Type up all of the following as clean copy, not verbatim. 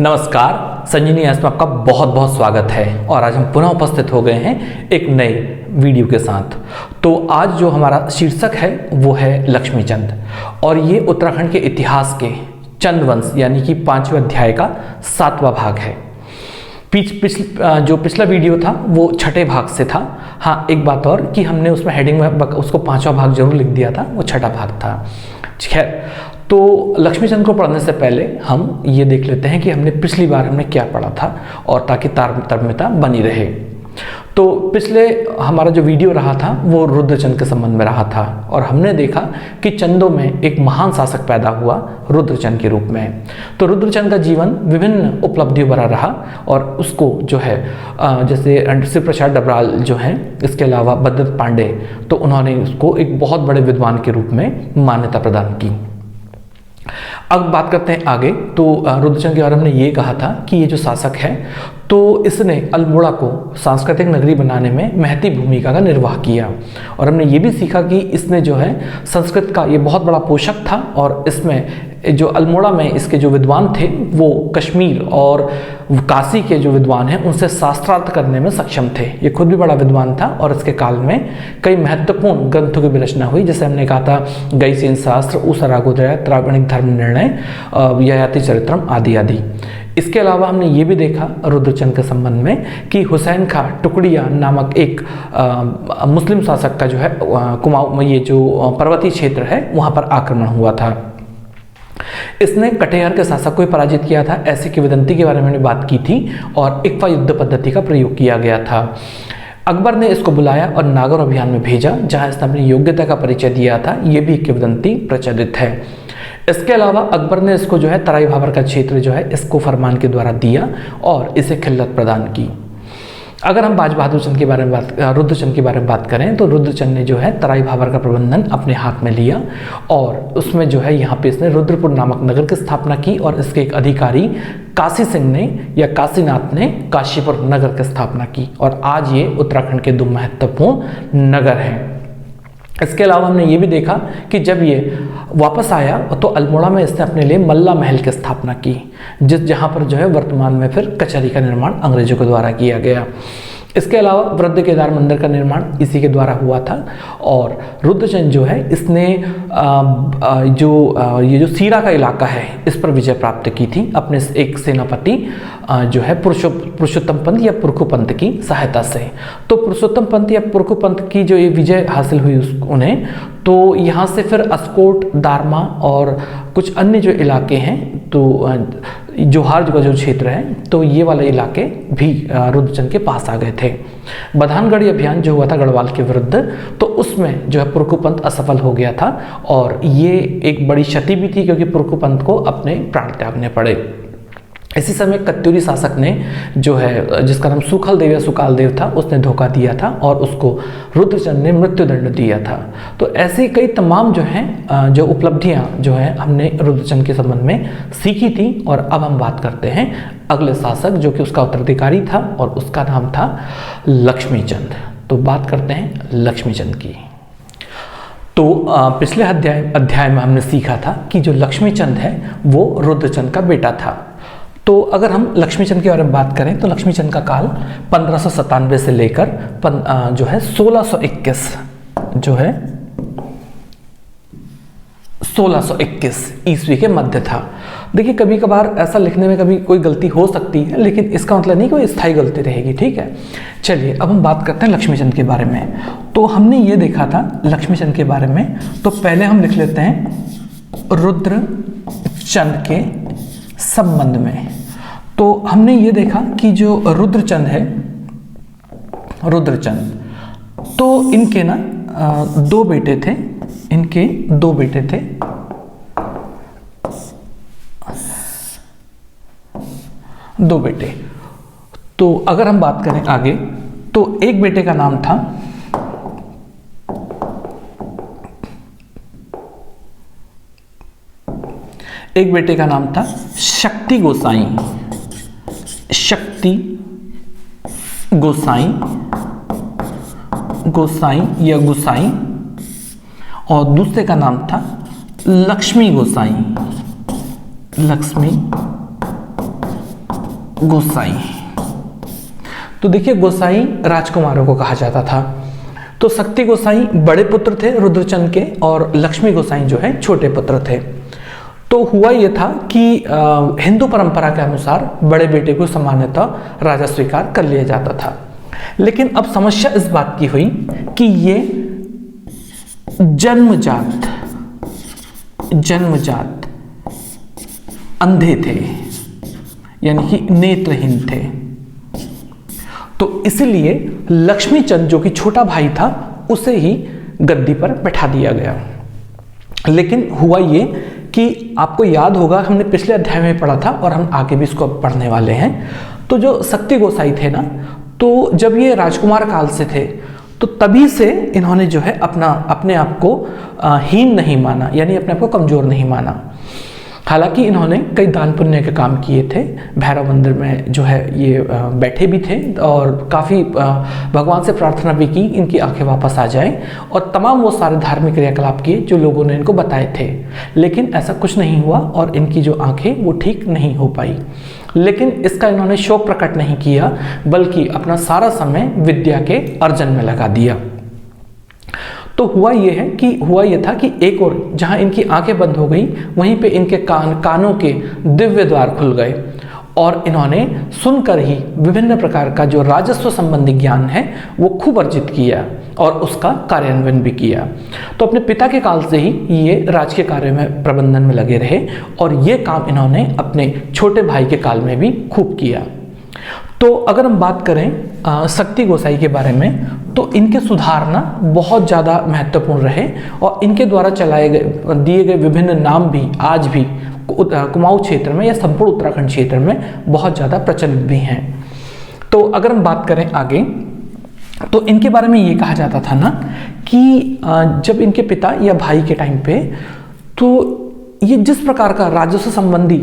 नमस्कार, संजीवनी एस में आपका बहुत बहुत स्वागत है। और आज हम पुनः उपस्थित हो गए हैं एक नए वीडियो के साथ। तो आज जो हमारा शीर्षक है वो है लक्ष्मीचंद, और ये उत्तराखंड के इतिहास के चंद वंश यानी कि 5वें अध्याय का 7वां भाग है। जो पिछला वीडियो था वो 6ठे भाग से था। हाँ, एक बात और कि हमने उसमें हेडिंग में उसको 5वां भाग जरूर लिख दिया था, वो 6ठा भाग था। खैर, तो लक्ष्मीचंद को पढ़ने से पहले हम ये देख लेते हैं कि हमने पिछली बार हमने क्या पढ़ा था, और ताकि तारतम्यता बनी रहे। तो पिछले हमारा जो वीडियो रहा था वो रुद्रचंद के संबंध में रहा था, और हमने देखा कि चंदों में एक महान शासक पैदा हुआ रुद्रचंद के रूप में। तो रुद्रचंद का जीवन विभिन्न उपलब्धियों भरा रहा, और उसको जो है जैसे शिव प्रसाद डबराल जो हैं, इसके अलावा भद्रत पांडे, तो उन्होंने उसको एक बहुत बड़े विद्वान के रूप में मान्यता प्रदान की। अब बात करते हैं आगे। तो रुद्रचंद के बारे में हमने ये कहा था कि ये जो शासक है तो इसने अल्मोड़ा को सांस्कृतिक नगरी बनाने में महती भूमिका का निर्वाह किया, और हमने ये भी सीखा कि इसने जो है संस्कृत का ये बहुत बड़ा पोषक था, और इसमें जो अल्मोड़ा में इसके जो विद्वान थे वो कश्मीर और काशी के जो विद्वान हैं उनसे शास्त्रार्थ करने में सक्षम थे। ये खुद भी बड़ा विद्वान था, और इसके काल में कई महत्वपूर्ण ग्रंथों की भी रचना हुई, जैसे हमने कहा था गैसेन शास्त्र, ऊसरागोदय, त्रावणिक धर्म निर्णय, ययाति चरित्रम आदि आदि। इसके अलावा हमने ये भी देखा रुद्रचंद के संबंध में कि हुसैन खां टुकड़िया नामक एक मुस्लिम शासक का जो है कुमाऊं में ये जो पर्वतीय क्षेत्र है वहाँ पर आक्रमण हुआ था। इसने कटिहार के शासक को ही पराजित किया था, ऐसी किंवदंती के बारे में हमने बात की थी, और इक्वा युद्ध पद्धति का प्रयोग किया गया था। अकबर ने इसको बुलाया और नागौर अभियान में भेजा, जहां इसने अपनी योग्यता का परिचय दिया था। ये भी किंवदंती प्रचलित है। इसके अलावा अकबर ने इसको जो है तराई भाबर का क्षेत्र जो है इसको फरमान के द्वारा दिया और इसे खिल्लत प्रदान की। अगर हम बाज बहादुर चंद के बारे में रुद्रचंद के बारे में बात करें तो रुद्रचंद ने जो है तराई भाबर का प्रबंधन अपने हाथ में लिया, और उसमें जो है यहाँ पे इसने रुद्रपुर नामक नगर की स्थापना की, और इसके एक अधिकारी काशी सिंह ने या काशीनाथ ने काशीपुर नगर की स्थापना की, और आज ये उत्तराखंड के 2 महत्वपूर्ण नगर हैं। इसके अलावा हमने ये भी देखा कि जब ये वापस आया तो अल्मोड़ा में इसने अपने लिए मल्ला महल की स्थापना की, जहाँ पर जो है वर्तमान में फिर कचहरी का निर्माण अंग्रेजों के द्वारा किया गया। इसके अलावा वृद्ध केदार मंदिर का निर्माण इसी के द्वारा हुआ था। और रुद्रचंद जो है इसने ये जो सीरा का इलाका है इस पर विजय प्राप्त की थी अपने एक सेनापति जो है पुरुषोत्तम पंत या पुरखू पंत की सहायता से। तो पुरुषोत्तम पंत या पुरखू पंत की जो ये विजय हासिल हुई उन्हें, तो यहाँ से फिर अस्कोट, दारमा और कुछ अन्य जो इलाके हैं, तो जोहार का जो क्षेत्र है, तो ये वाले इलाके भी रुद्रचंद के पास आ गए थे। बधानगढ़ी अभियान जो हुआ था गढ़वाल के विरुद्ध, तो उसमें जो है पुरखू पंत असफल हो गया था, और ये एक बड़ी क्षति भी थी क्योंकि पुरखू पंत को अपने प्राण त्यागने पड़े। इसी समय कत्यूरी शासक ने जो है जिसका नाम सुखल देव या सुकाल देव था, उसने धोखा दिया था और उसको रुद्रचंद ने मृत्युदंड दिया था। तो ऐसी कई तमाम जो हैं जो उपलब्धियां जो है हमने रुद्रचंद के संबंध में सीखी थी। और अब हम बात करते हैं अगले शासक जो कि उसका उत्तराधिकारी था, और उसका नाम था लक्ष्मीचंद। तो बात करते हैं लक्ष्मीचंद की। तो पिछले अध्याय में हमने सीखा था कि जो लक्ष्मीचंद है वो रुद्रचंद का बेटा था। तो अगर हम लक्ष्मीचंद के बारे में बात करें तो लक्ष्मीचंद का काल 1597 से लेकर जो है 1621 जो है 1621 ईस्वी के मध्य था। देखिए, कभी कभार ऐसा लिखने में कभी कोई गलती हो सकती है, लेकिन इसका मतलब नहीं कोई स्थायी गलती रहेगी। ठीक है, चलिए अब हम बात करते हैं लक्ष्मीचंद के बारे में। तो हमने ये देखा था लक्ष्मीचंद के बारे में, तो पहले हम लिख लेते हैं रुद्रचंद के संबंध में। तो हमने ये देखा कि जो रुद्रचंद है, रुद्रचंद तो इनके ना 2 बेटे थे, इनके 2 बेटे थे। दो बेटे। तो अगर हम बात करें आगे, तो एक बेटे का नाम था शक्ति गोसाई, गोसाई या गुसाई, और दूसरे का नाम था लक्ष्मी गोसाई, गोसाई। तो देखिए गोसाई राजकुमारों को कहा जाता था। तो शक्ति गोसाई बड़े पुत्र थे रुद्रचंद के, और लक्ष्मी गोसाई जो है छोटे पुत्र थे। तो हुआ ये था कि हिंदू परंपरा के अनुसार बड़े बेटे को सामान्यतः राजा स्वीकार कर लिया जाता था। लेकिन अब समस्या इस बात की हुई कि ये जन्मजात अंधे थे, यानी कि नेत्रहीन थे। तो इसलिए लक्ष्मीचंद जो कि छोटा भाई था उसे ही गद्दी पर बैठा दिया गया। लेकिन हुआ ये कि आपको याद होगा, हमने पिछले अध्याय में पढ़ा था और हम आगे भी इसको पढ़ने वाले हैं। तो जो शक्ति गोसाई थे ना, तो जब ये राजकुमार काल से थे तो तभी से इन्होंने जो है अपने आप को हीन नहीं माना, यानी अपने आप को कमजोर नहीं माना। हालांकि इन्होंने कई दान पुण्य के काम किए थे, भैरव मंदिर में जो है ये बैठे भी थे और काफ़ी भगवान से प्रार्थना भी की इनकी आंखें वापस आ जाए, और तमाम वो सारे धार्मिक क्रियाकलाप किए जो लोगों ने इनको बताए थे। लेकिन ऐसा कुछ नहीं हुआ और इनकी जो आंखें वो ठीक नहीं हो पाई। लेकिन इसका इन्होंने शोक प्रकट नहीं किया, बल्कि अपना सारा समय विद्या के अर्जन में लगा दिया। तो हुआ ये था कि एक और जहां इनकी आंखें बंद हो गई, वहीं पे इनके कानों के दिव्य द्वार खुल गए, और इन्होंने सुनकर ही विभिन्न प्रकार का जो राजस्व संबंधी ज्ञान है वो खूब अर्जित किया और उसका कार्यान्वयन भी किया। तो अपने पिता के काल से ही ये राजकीय कार्य में प्रबंधन में लगे रहे, और ये काम इन्होंने अपने छोटे भाई के काल में भी खूब किया। तो अगर हम बात करें शक्ति गोसाई के बारे में, तो इनके सुधारना बहुत ज़्यादा महत्वपूर्ण रहे, और इनके द्वारा दिए गए विभिन्न नाम भी आज भी कुमाऊं क्षेत्र में या संपूर्ण उत्तराखंड क्षेत्र में बहुत ज़्यादा प्रचलित भी हैं। तो अगर हम बात करें आगे, तो इनके बारे में ये कहा जाता था ना कि जब इनके पिता या भाई के टाइम पे, तो ये जिस प्रकार का राजस्व संबंधी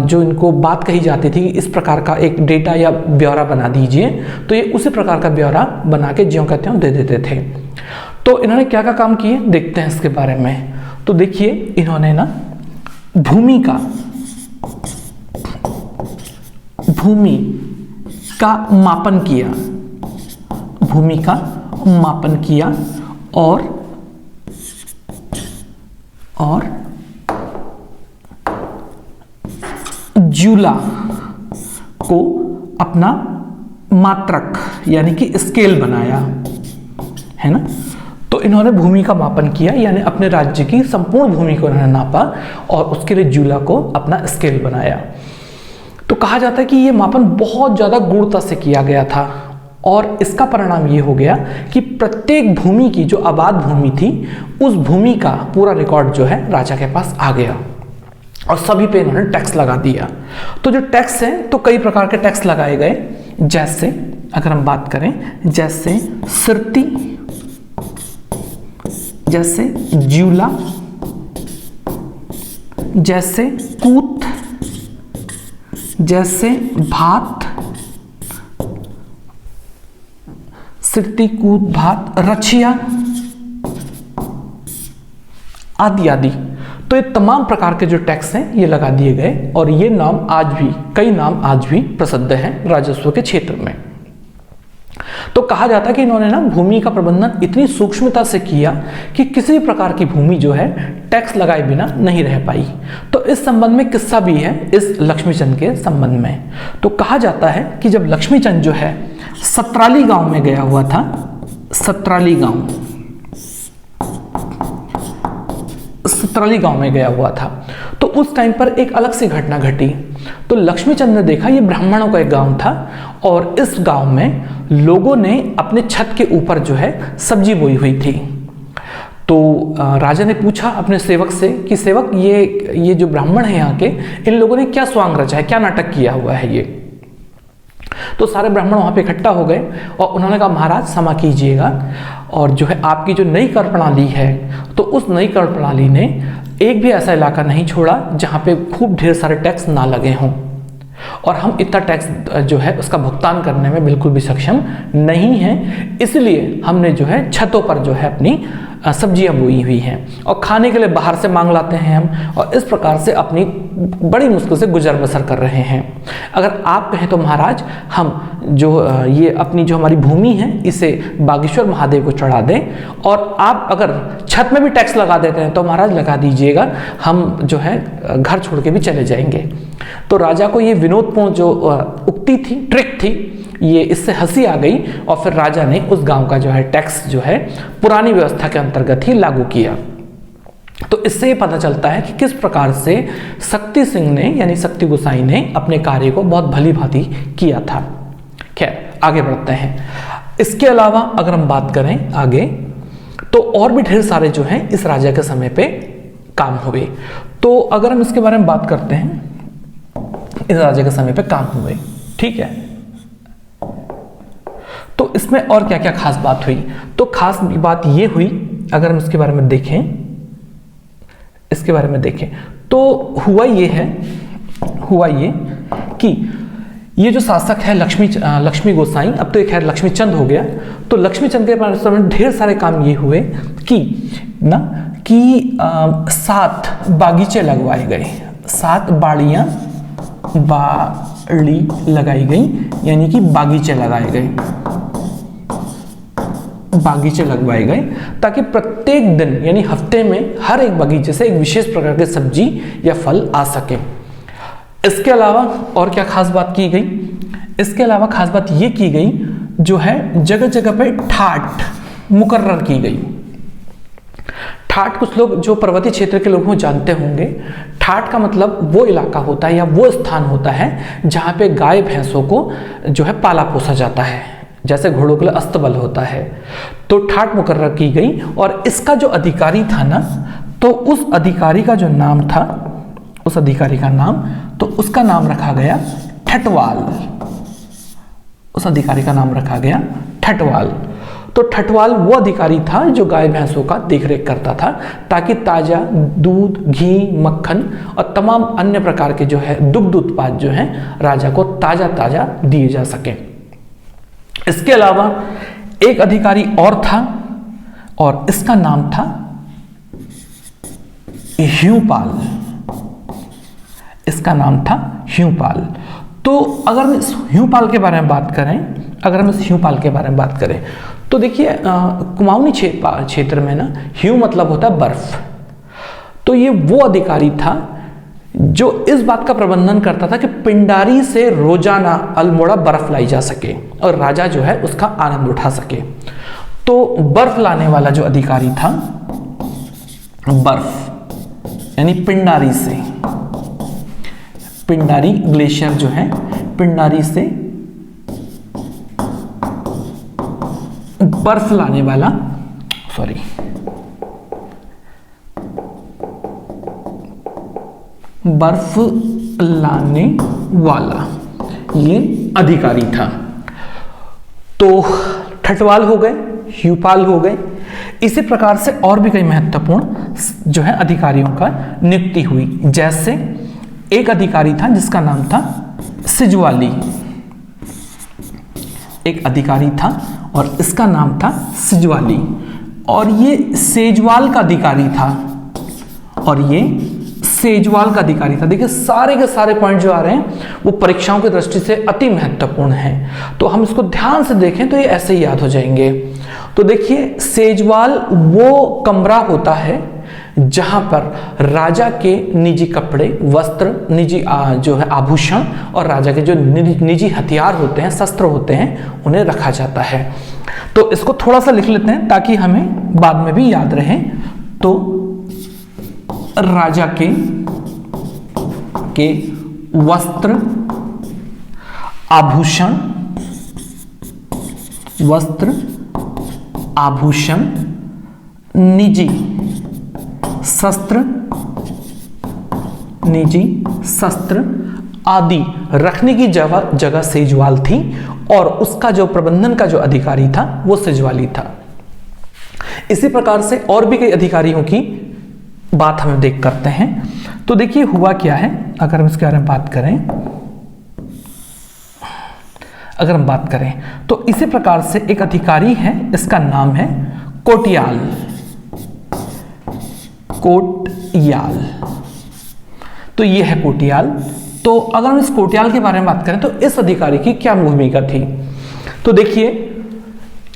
जो इनको बात कही जाती थी, इस प्रकार का एक डेटा या ब्यौरा बना दीजिए, तो ये उसी प्रकार का ब्यौरा बना के ज्यों कहते हैं दे देते थे। तो इन्होंने क्या क्या काम किए देखते हैं इसके बारे में। तो देखिए इन्होंने ना भूमि का मापन किया, और जूला को अपना मात्रक यानी कि स्केल बनाया, है ना। तो इन्होंने भूमि का मापन किया, यानी अपने राज्य की संपूर्ण भूमि को इन्होंने नापा और उसके लिए जूला को अपना स्केल बनाया। तो कहा जाता है कि ये मापन बहुत ज़्यादा गूढ़ता से किया गया था, और इसका परिणाम ये हो गया कि प्रत्येक भूमि की जो आबाद भूमि थी, उस भूमि का पूरा रिकॉर्ड जो है राजा के पास आ गया, और सभी पे इन्होंने टैक्स लगा दिया। तो जो टैक्स है, तो कई प्रकार के टैक्स लगाए गए, जैसे अगर हम बात करें, जैसे सिरती, जैसे जूला, जैसे कूत, जैसे भात, सिरती, कूत, भात, रछिया आदि आदि। तो ये तमाम प्रकार के जो टैक्स हैं ये लगा दिए गए, और ये कई नाम आज भी प्रसिद्ध हैं राजस्व के क्षेत्र में। तो कहा जाता है कि इन्होंने ना भूमि का प्रबंधन इतनी सूक्ष्मता से किया कि किसी प्रकार की भूमि जो है टैक्स लगाए बिना नहीं रह पाई। तो इस संबंध में किस्सा भी है इस लक्ष्मीचंद के संबंध में। तो कहा जाता है कि जब लक्ष्मीचंद जो है सतराली गांव में गया हुआ था, सतराली गांव में गया हुआ था, तो उस टाइम पर एक अलग सी घटना घटी। तो लक्ष्मीचंद ने देखा ये ब्राह्मणों का एक गांव था, और इस गांव में लोगों ने अपने छत के ऊपर जो है सब्जी बोई हुई थी। तो राजा ने पूछा अपने सेवक से कि सेवक, ये जो ब्राह्मण है यहाँ के, इन लोगों ने क्या स्वांग रचा है, क्या नाटक किया हुआ है ये। तो सारे ब्राह्मण वहाँ पे इकट्ठा हो गए और उन्होंने कहा महाराज क्षमा कीजिएगा, और जो है आपकी जो नई कर प्रणाली है, तो उस नई कर प्रणाली ने एक भी ऐसा इलाका नहीं छोड़ा जहाँ पे खूब ढेर सारे टैक्स ना लगे हों। और हम इतना टैक्स जो है उसका भुगतान करने में बिल्कुल भी सक्षम नहीं हैं। इसलिए हमने जो है छतों पर जो है अपनी सब्जियां बोई हुई हैं और खाने के लिए बाहर से मांग लाते हैं हम, और इस प्रकार से अपनी बड़ी मुश्किल से गुजर बसर कर रहे हैं। अगर आप कहें तो महाराज हम जो ये अपनी जो हमारी भूमि है इसे बागेश्वर महादेव को चढ़ा दें, और आप अगर छत में भी टैक्स लगा देते हैं तो महाराज लगा दीजिएगा, हम जो है घर छोड़ के भी चले जाएंगे। तो राजा को ये विनोदपूर्ण जो उक्ति थी, ट्रिक थी, ये इससे हंसी आ गई और फिर राजा ने उस गांव का जो है टैक्स जो है पुरानी व्यवस्था के अंतर्गत ही लागू किया। तो इससे ये पता चलता है कि किस प्रकार से शक्ति सिंह ने यानी शक्ति गोसाई ने अपने कार्य को बहुत भली भांति किया था। खैर आगे बढ़ते हैं। इसके अलावा अगर हम बात करें आगे, तो और भी ढेर सारे जो हैं इस राजा के समय पे काम हुए। तो अगर हम इसके बारे में बात करते हैं, इस राजा के समय पे काम हुए, ठीक है, तो इसमें और क्या क्या खास बात हुई। तो खास बात ये हुई, अगर हम इसके बारे में देखें, तो हुआ ये कि ये जो शासक है लक्ष्मी गोसाई, अब तो एक खैर लक्ष्मीचंद हो गया, तो लक्ष्मीचंद के बारे में ढेर सारे काम ये हुए कि 7 बागीचे लगवाए गए, 7 बाड़ी लगाई गई, यानी कि बागीचे लगवाए गए, ताकि प्रत्येक दिन यानी हफ्ते में हर एक बगीचे से एक विशेष प्रकार के सब्जी या फल आ सके। इसके अलावा और क्या खास बात की गई, इसके अलावा खास बात यह की गई जो है जगह जगह पे ठाट मुकर्रर की गई। ठाट कुछ लोग जो पर्वतीय क्षेत्र के लोग हो जानते होंगे। ठाट का मतलब वो इलाका होता है या वो स्थान होता है जहाँ पे गाय भैंसों को जो है पाला पोसा जाता है, जैसे घोड़ों के लिए अस्तबल होता है। तो ठाट मुकर्रर की गई और इसका जो अधिकारी था ना, तो उस अधिकारी का जो नाम था, उस अधिकारी का नाम, तो उसका नाम रखा गया ठटवाल। उस अधिकारी का नाम रखा गया ठटवाल। तो ठटवाल वो अधिकारी था जो गाय भैंसों का देखरेख करता था, ताकि ताजा दूध, घी, मक्खन और तमाम अन्य प्रकार के जो है दुग्ध उत्पाद जो हैं राजा को ताजा ताजा दिए जा सके। इसके अलावा एक अधिकारी और था और इसका नाम था ह्यूपाल। इसका नाम था ह्यूपाल। तो अगर हम इस ह्यूपाल के बारे में बात करें, तो देखिए कुमाऊनी क्षेत्र में ना ह्यू मतलब होता है बर्फ। तो ये वो अधिकारी था जो इस बात का प्रबंधन करता था कि पिंडारी से रोजाना अल्मोड़ा बर्फ लाई जा सके और राजा जो है उसका आनंद उठा सके। तो बर्फ लाने वाला जो अधिकारी था, बर्फ यानी पिंडारी से, पिंडारी ग्लेशियर जो है, पिंडारी से बर्फ लाने वाला, बर्फ लाने वाला ये अधिकारी था। तो ठटवाल हो गए, ह्यूपाल हो गए। इसी प्रकार से और भी कई महत्वपूर्ण जो है अधिकारियों का नियुक्ति हुई। जैसे एक अधिकारी था जिसका नाम था सिजवाली। एक अधिकारी था और इसका नाम था सिजवाली, और ये सेजवाल का अधिकारी था, और ये सेजवाल का अधिकारी था। देखिए सारे के सारे पॉइंट जो आ रहे हैं वो परीक्षाओं की दृष्टि से अति महत्वपूर्ण हैं, तो हम इसको ध्यान से देखें तो ये ऐसे ही याद हो जाएंगे। तो देखिए सेजवाल वो कमरा होता है जहां पर राजा के निजी कपड़े, वस्त्र, निजी जो है आभूषण और राजा के जो निजी हथियार होते हैं, शस्त्र होते हैं, उन्हें रखा जाता है। तो इसको थोड़ा सा लिख लेते हैं ताकि हमें बाद में भी याद रहे। तो राजा के वस्त्र, आभूषण, निजी शस्त्र आदि रखने की जगह सेजवाल थी, और उसका जो प्रबंधन का जो अधिकारी था वो सेजवाली था। इसी प्रकार से और भी कई अधिकारियों की बात हमें देख करते हैं। तो देखिए हुआ क्या है, अगर हम इसके बारे में बात करें, अगर हम बात करें तो इसी प्रकार से एक अधिकारी है, इसका नाम है कोटियाल। कोटियाल, तो ये है कोटियाल। तो अगर हम इस कोटियाल के बारे में बात करें तो इस अधिकारी की क्या भूमिका थी, तो देखिए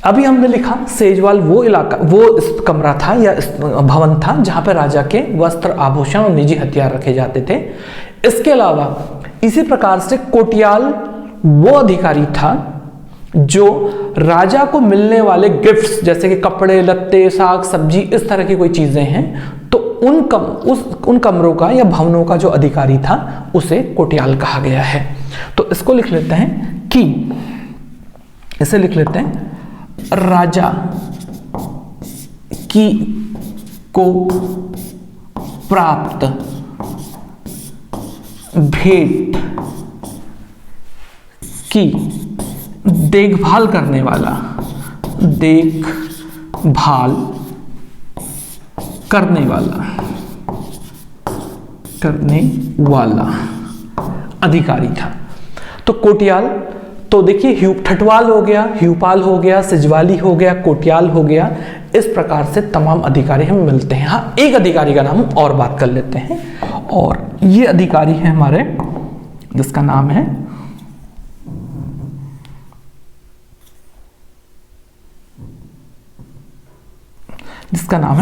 अभी हमने लिखा सेजवाल वो इलाका, वो इस कमरा था या इस भवन था जहां पर राजा के वस्त्र, आभूषण और निजी हथियार रखे जाते थे। इसके अलावा इसी प्रकार से कोटियाल वो अधिकारी था जो राजा को मिलने वाले गिफ्ट्स जैसे कि कपड़े लत्ते, साग सब्जी, इस तरह की कोई चीजें हैं तो उन कमरों का या भवनों का जो अधिकारी था उसे कोटियाल कहा गया है। तो इसको लिख लेते हैं कि, इसे लिख लेते हैं राजा की को प्राप्त भेंट की देखभाल करने वाला, देखभाल करने वाला अधिकारी था। तो कोटियाल, तो देखिए ठटवाल हो गया, ह्यूपाल हो गया, सिजवाली हो गया, कोटियाल हो गया, इस प्रकार से तमाम अधिकारी हमें मिलते हैं। हाँ, एक अधिकारी का नाम और बात कर लेते हैं, और ये अधिकारी है हमारे, जिसका नाम है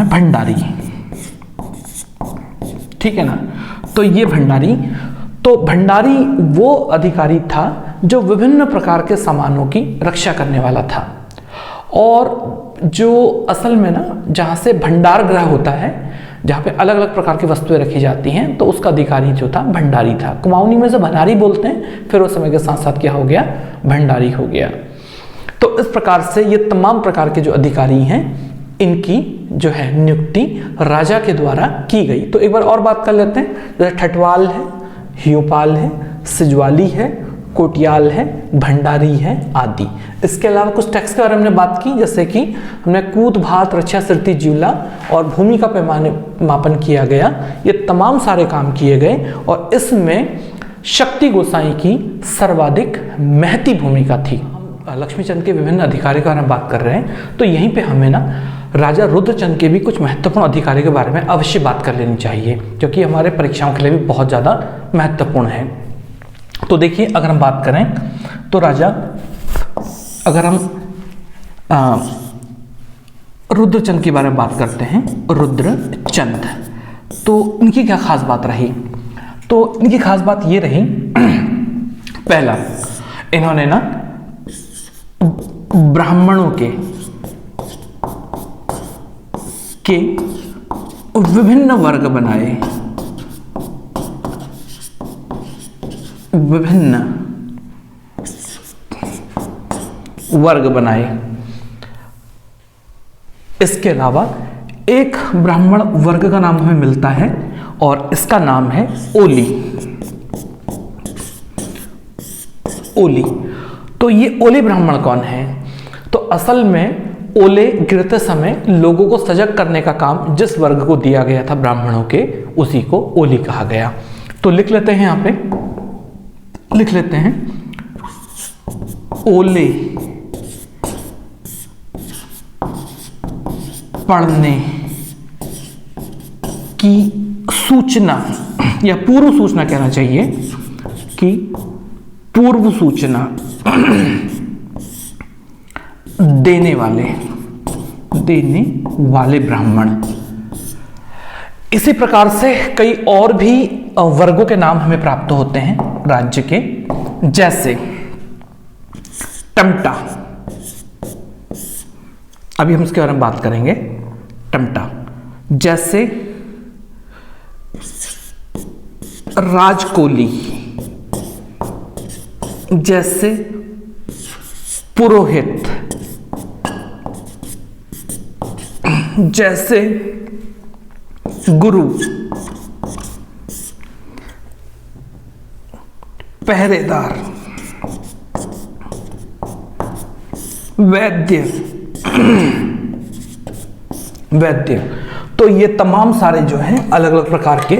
भंडारी। ठीक है ना। तो ये भंडारी, तो भंडारी वो अधिकारी था जो विभिन्न प्रकार के सामानों की रक्षा करने वाला था, और जो असल में ना जहाँ से भंडार गृह होता है, जहाँ पे अलग अलग प्रकार की वस्तुएं रखी जाती हैं, तो उसका अधिकारी जो था भंडारी था। कुमाऊनी में से भंडारी बोलते हैं, फिर उस समय के साथ साथ क्या हो गया, भंडारी हो गया। तो इस प्रकार से ये तमाम प्रकार के जो अधिकारी हैं इनकी जो है नियुक्ति राजा के द्वारा की गई। तो एक बार और बात कर लेते हैं, जैसे ठटवाल है, ह्यूपाल है, सिजवाली है, कोटियाल है, भंडारी है आदि। इसके अलावा कुछ टैक्स के बारे में बात की, जैसे कि हमने कूद, भात, रक्षा, सिरती, जीवला और भूमि का पैमाने मापन किया गया। ये तमाम सारे काम किए गए और इसमें शक्ति गोसाई की सर्वाधिक महती भूमिका थी। लक्ष्मीचंद के विभिन्न अधिकारियों के बारे में बात कर रहे हैं, तो यहीं पे हमें ना राजा रुद्रचंद के भी कुछ महत्वपूर्ण अधिकारियों के बारे में अवश्य बात कर लेनी चाहिए, क्योंकि हमारे परीक्षाओं के लिए भी बहुत ज़्यादा महत्वपूर्ण है। तो देखिए अगर हम बात करें तो राजा, अगर हम रुद्रचंद के बारे में बात करते हैं, रुद्रचंद, तो इनकी क्या खास बात रही, तो इनकी खास बात ये रही, पहला इन्होंने ना ब्राह्मणों के विभिन्न वर्ग बनाए, विभिन्न वर्ग बनाए। इसके अलावा एक ब्राह्मण वर्ग का नाम हमें मिलता है और इसका नाम है ओली। ओली, तो ये ओली ब्राह्मण कौन है, तो असल में ओले गिरते समय लोगों को सजग करने का काम जिस वर्ग को दिया गया था ब्राह्मणों के, उसी को ओली कहा गया। तो लिख लेते हैं, यहां पे लिख लेते हैं ओले पढ़ने की सूचना, या पूर्व सूचना कहना चाहिए कि पूर्व सूचना देने वाले ब्राह्मण। इसी प्रकार से कई और भी वर्गों के नाम हमें प्राप्त होते हैं राज्य के, जैसे टमटा, अभी हम इसके बारे में बात करेंगे। टमटा, जैसे राजकोली, जैसे पुरोहित, जैसे गुरु, पहरेदार, वैद्य, तो ये तमाम सारे जो हैं अलग अलग प्रकार के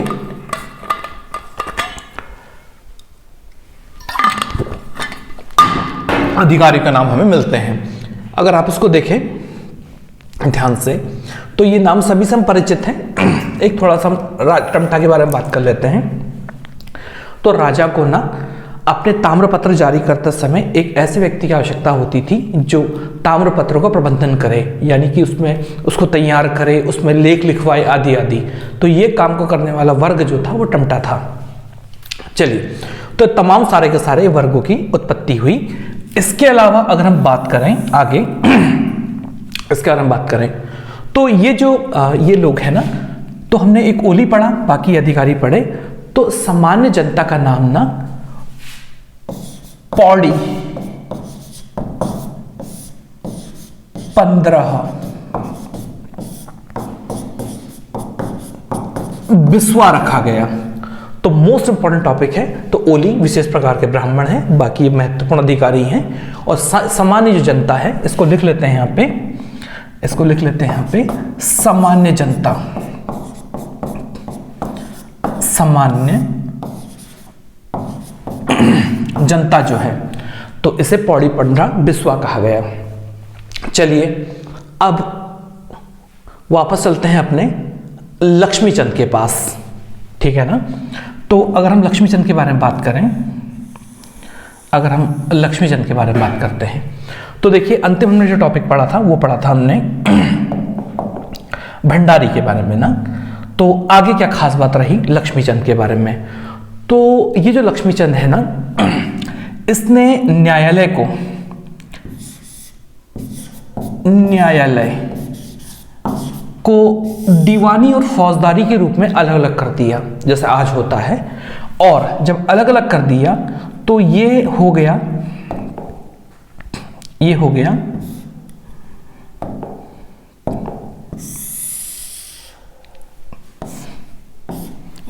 अधिकारी का नाम हमें मिलते हैं। अगर आप इसको देखें ध्यान से तो ये नाम सभी से हम परिचित हैं। एक थोड़ा सा हम टमठा के बारे में बात कर लेते हैं। तो राजा को ना अपने ताम्रपत्र जारी करते समय एक ऐसे व्यक्ति की आवश्यकता होती थी जो ताम्रपत्रों का प्रबंधन करे, यानी कि उसमें उसको तैयार करे, उसमें लेख लिखवाए आदि आदि। तो ये काम को करने वाला वर्ग जो था वो टमटा था। चलिए, तो तमाम सारे के सारे वर्गों की उत्पत्ति हुई। इसके अलावा अगर हम बात करें आगे, इसके बारे में बात करें तो ये जो ये लोग हैं ना, तो हमने एक ओली पढ़ा, बाकी अधिकारी पढ़े। तो सामान्य जनता का नाम ना पौड़ी 15 बिस्वा रखा गया। तो मोस्ट इंपॉर्टेंट टॉपिक है। तो ओली विशेष प्रकार के ब्राह्मण हैं, बाकी महत्वपूर्ण अधिकारी हैं। और सामान्य जो जनता है, इसको लिख लेते हैं यहाँ पे, इसको लिख लेते हैं यहाँ पे सामान्य जनता, सामान्य जनता जो है, तो इसे पौड़ी 15 बिस्वा कहा गया। चलिए अब वापस चलते हैं अपने लक्ष्मीचंद के पास, ठीक है ना। तो अगर हम लक्ष्मीचंद के बारे में बात करें, अगर हम लक्ष्मीचंद के बारे में बात करते हैं तो देखिए, अंतिम हमने जो टॉपिक पढ़ा था वो पढ़ा था हमने भंडारी के बारे में ना। तो आगे क्या खास बात रही लक्ष्मीचंद के बारे में, तो ये जो लक्ष्मीचंद है ना, इसने न्यायालय को दीवानी और फौजदारी के रूप में अलग अलग कर दिया, जैसे आज होता है। और जब अलग अलग कर दिया तो ये हो गया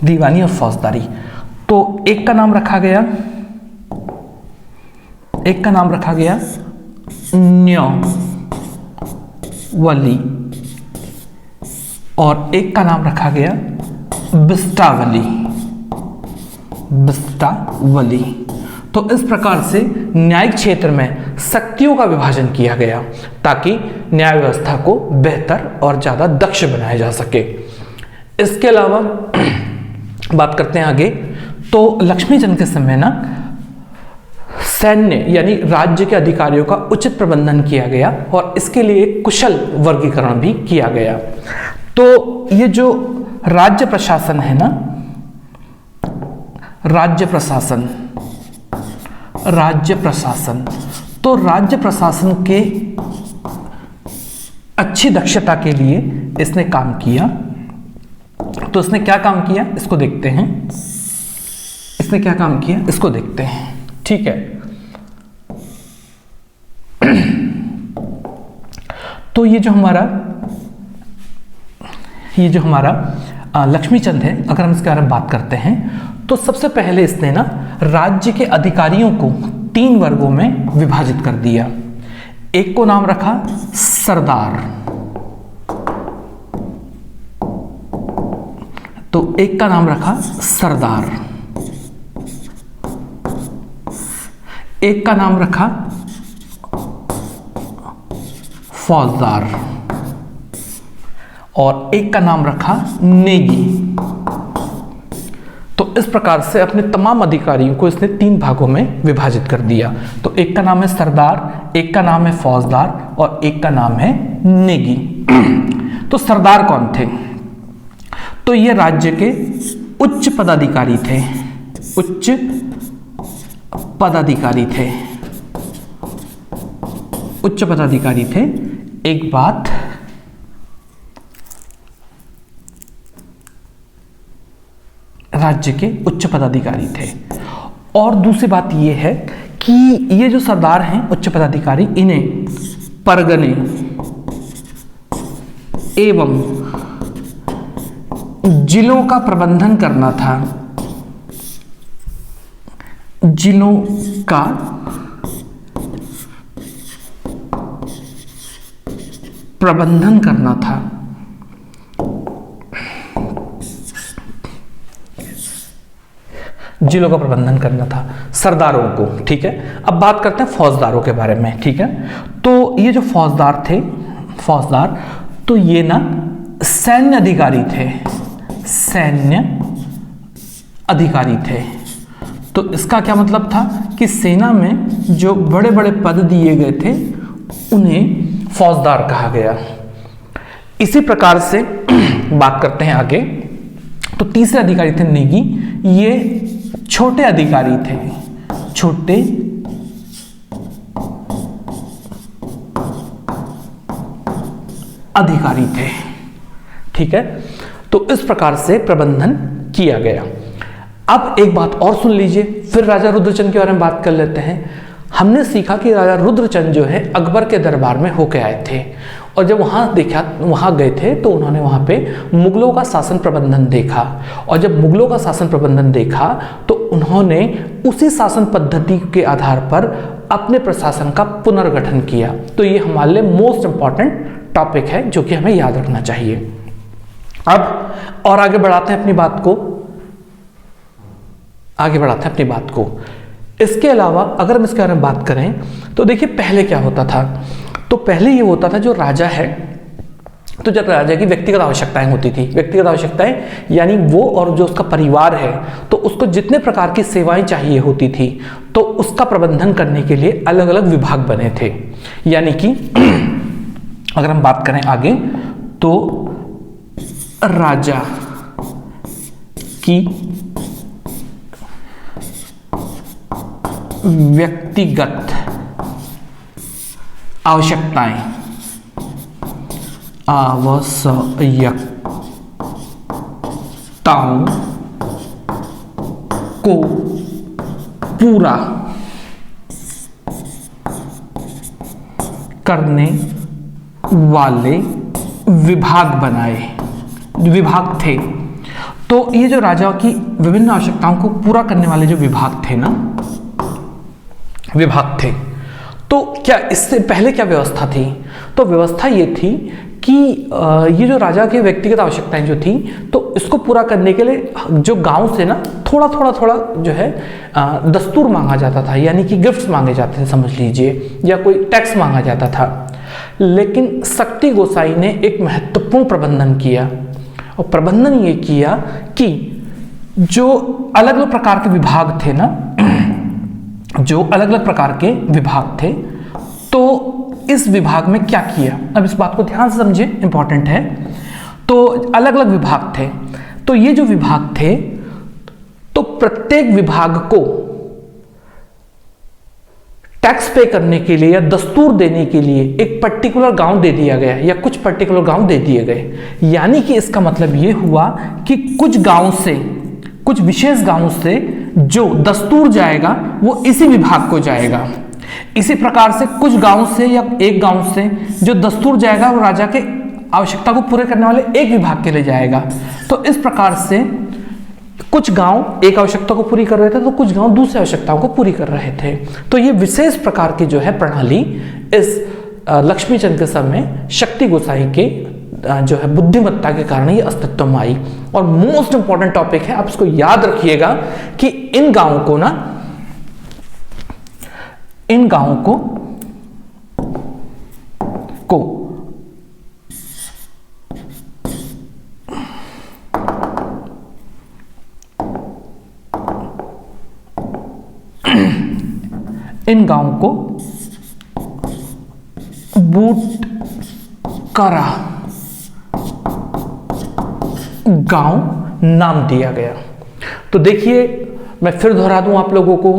दीवानी और फौजदारी। तो एक का नाम रखा गया न्यौवली और एक का नाम रखा गया बिस्टावली। तो इस प्रकार से न्यायिक क्षेत्र में शक्तियों का विभाजन किया गया ताकि न्याय व्यवस्था को बेहतर और ज्यादा दक्ष बनाया जा सके। इसके अलावा बात करते हैं आगे, तो लक्ष्मीचंद के समय ना सैन्य यानी राज्य के अधिकारियों का उचित प्रबंधन किया गया और इसके लिए कुशल वर्गीकरण भी किया गया। तो ये जो राज्य प्रशासन है ना, राज्य प्रशासन, तो राज्य प्रशासन के अच्छी दक्षता के लिए इसने काम किया। तो इसने क्या काम किया इसको देखते हैं, इसने क्या काम किया इसको देखते हैं, ठीक है। तो ये जो हमारा लक्ष्मीचंद है, अगर हम इसके बारे में बात करते हैं तो सबसे पहले इसने ना राज्य के अधिकारियों को 3 वर्गों में विभाजित कर दिया। एक को नाम रखा सरदार, तो एक का नाम रखा सरदार, एक का नाम रखा फौजदार और एक का नाम रखा नेगी। तो इस प्रकार से अपने तमाम अधिकारियों को इसने 3 भागों में विभाजित कर दिया। तो एक का नाम है सरदार, एक का नाम है फौजदार और एक का नाम है नेगी। तो सरदार कौन थे? तो ये राज्य के उच्च पदाधिकारी थे, उच्च पदाधिकारी थे। एक बात राज्य के उच्च पदाधिकारी थे और दूसरी बात यह है कि ये जो सरदार हैं उच्च पदाधिकारी, इन्हें परगने एवं जिलों का प्रबंधन करना था, जिलों का प्रबंधन करना था। जिलों का प्रबंधन करना था। सरदारों को, ठीक है। अब बात करते हैं फौजदारों के बारे में, ठीक है। तो ये जो फौजदार थे, फौजदार, तो ये ना सैन्य अधिकारी थे, सैन्य अधिकारी थे। तो इसका क्या मतलब था कि सेना में जो बड़े बड़े पद दिए गए थे उन्हें फौजदार कहा गया। इसी प्रकार से बात करते हैं आगे। तो तीसरे अधिकारी थे नेगी, ये छोटे अधिकारी थे, छोटे अधिकारी थे, ठीक है। तो इस प्रकार से प्रबंधन किया गया। अब एक बात और सुन लीजिए, फिर राजा रुद्रचंद के बारे में बात कर लेते हैं। हमने सीखा कि राजा रुद्रचंद जो है अकबर के दरबार में होके आए थे, और जब वहाँ गए थे तो उन्होंने वहाँ पे मुगलों का शासन प्रबंधन देखा, और जब मुगलों का शासन प्रबंधन देखा तो उन्होंने उसी शासन पद्धति के आधार पर अपने प्रशासन का पुनर्गठन किया। तो ये हमारे लिए मोस्ट इंपॉर्टेंट टॉपिक है जो कि हमें याद रखना चाहिए। अब और आगे बढ़ाते हैं अपनी बात को, इसके अलावा अगर हम इसके बारे में बात करें तो देखिए पहले क्या होता था। तो पहले ये होता था जो राजा है, तो जब राजा की व्यक्तिगत आवश्यकताएं होती थी, व्यक्तिगत आवश्यकताएं यानी वो और जो उसका परिवार है, तो उसको जितने प्रकार की सेवाएं चाहिए होती थी तो उसका प्रबंधन करने के लिए अलग अलग विभाग बने थे। यानी कि अगर हम बात करें आगे तो राजा की व्यक्तिगत आवश्यकताओं को पूरा करने वाले विभाग थे। तो ये जो राजा की विभिन्न आवश्यकताओं को पूरा करने वाले जो विभाग थे, तो क्या इससे पहले क्या व्यवस्था थी? तो व्यवस्था ये थी कि ये जो राजा की व्यक्तिगत आवश्यकताएं जो थी, तो इसको पूरा करने के लिए जो गांव से ना थोड़ा जो है दस्तूर मांगा जाता था, यानी कि गिफ्ट्स मांगे जाते थे समझ लीजिए, या कोई टैक्स मांगा जाता था। लेकिन शक्ति गोसाई ने एक महत्वपूर्ण प्रबंधन किया, और प्रबंधन ये किया कि जो अलग अलग प्रकार के विभाग थे ना, जो अलग अलग प्रकार के विभाग थे, तो इस विभाग में क्या किया, अब इस बात को ध्यान से समझे, इंपॉर्टेंट है। तो अलग अलग विभाग थे, तो ये जो विभाग थे, तो प्रत्येक विभाग को टैक्स पे करने के लिए या दस्तूर देने के लिए एक पर्टिकुलर गांव दे दिया गया, या कुछ पर्टिकुलर गांव दे दिए गए। यानी कि इसका मतलब ये हुआ कि कुछ विशेष गांव से जो दस्तूर जाएगा वो इसी विभाग को जाएगा। इसी प्रकार से कुछ गांव से या एक गांव से जो दस्तूर जाएगा वो राजा के आवश्यकता को पूरे करने वाले एक विभाग के लिए जाएगा। तो इस प्रकार से कुछ गांव एक आवश्यकता को पूरी कर रहे थे, तो कुछ गांव दूसरी आवश्यकताओं को पूरी कर रहे थे। तो ये विशेष प्रकार की जो है प्रणाली इस लक्ष्मीचंद के समय शक्ति गोसाई के जो है बुद्धिमत्ता के कारण ये अस्तित्व में आई। और मोस्ट इंपॉर्टेंट टॉपिक है, आप इसको याद रखिएगा कि इन गांवों को बूट करा गांव नाम दिया गया। तो देखिए मैं फिर दोहरा दूं आप लोगों को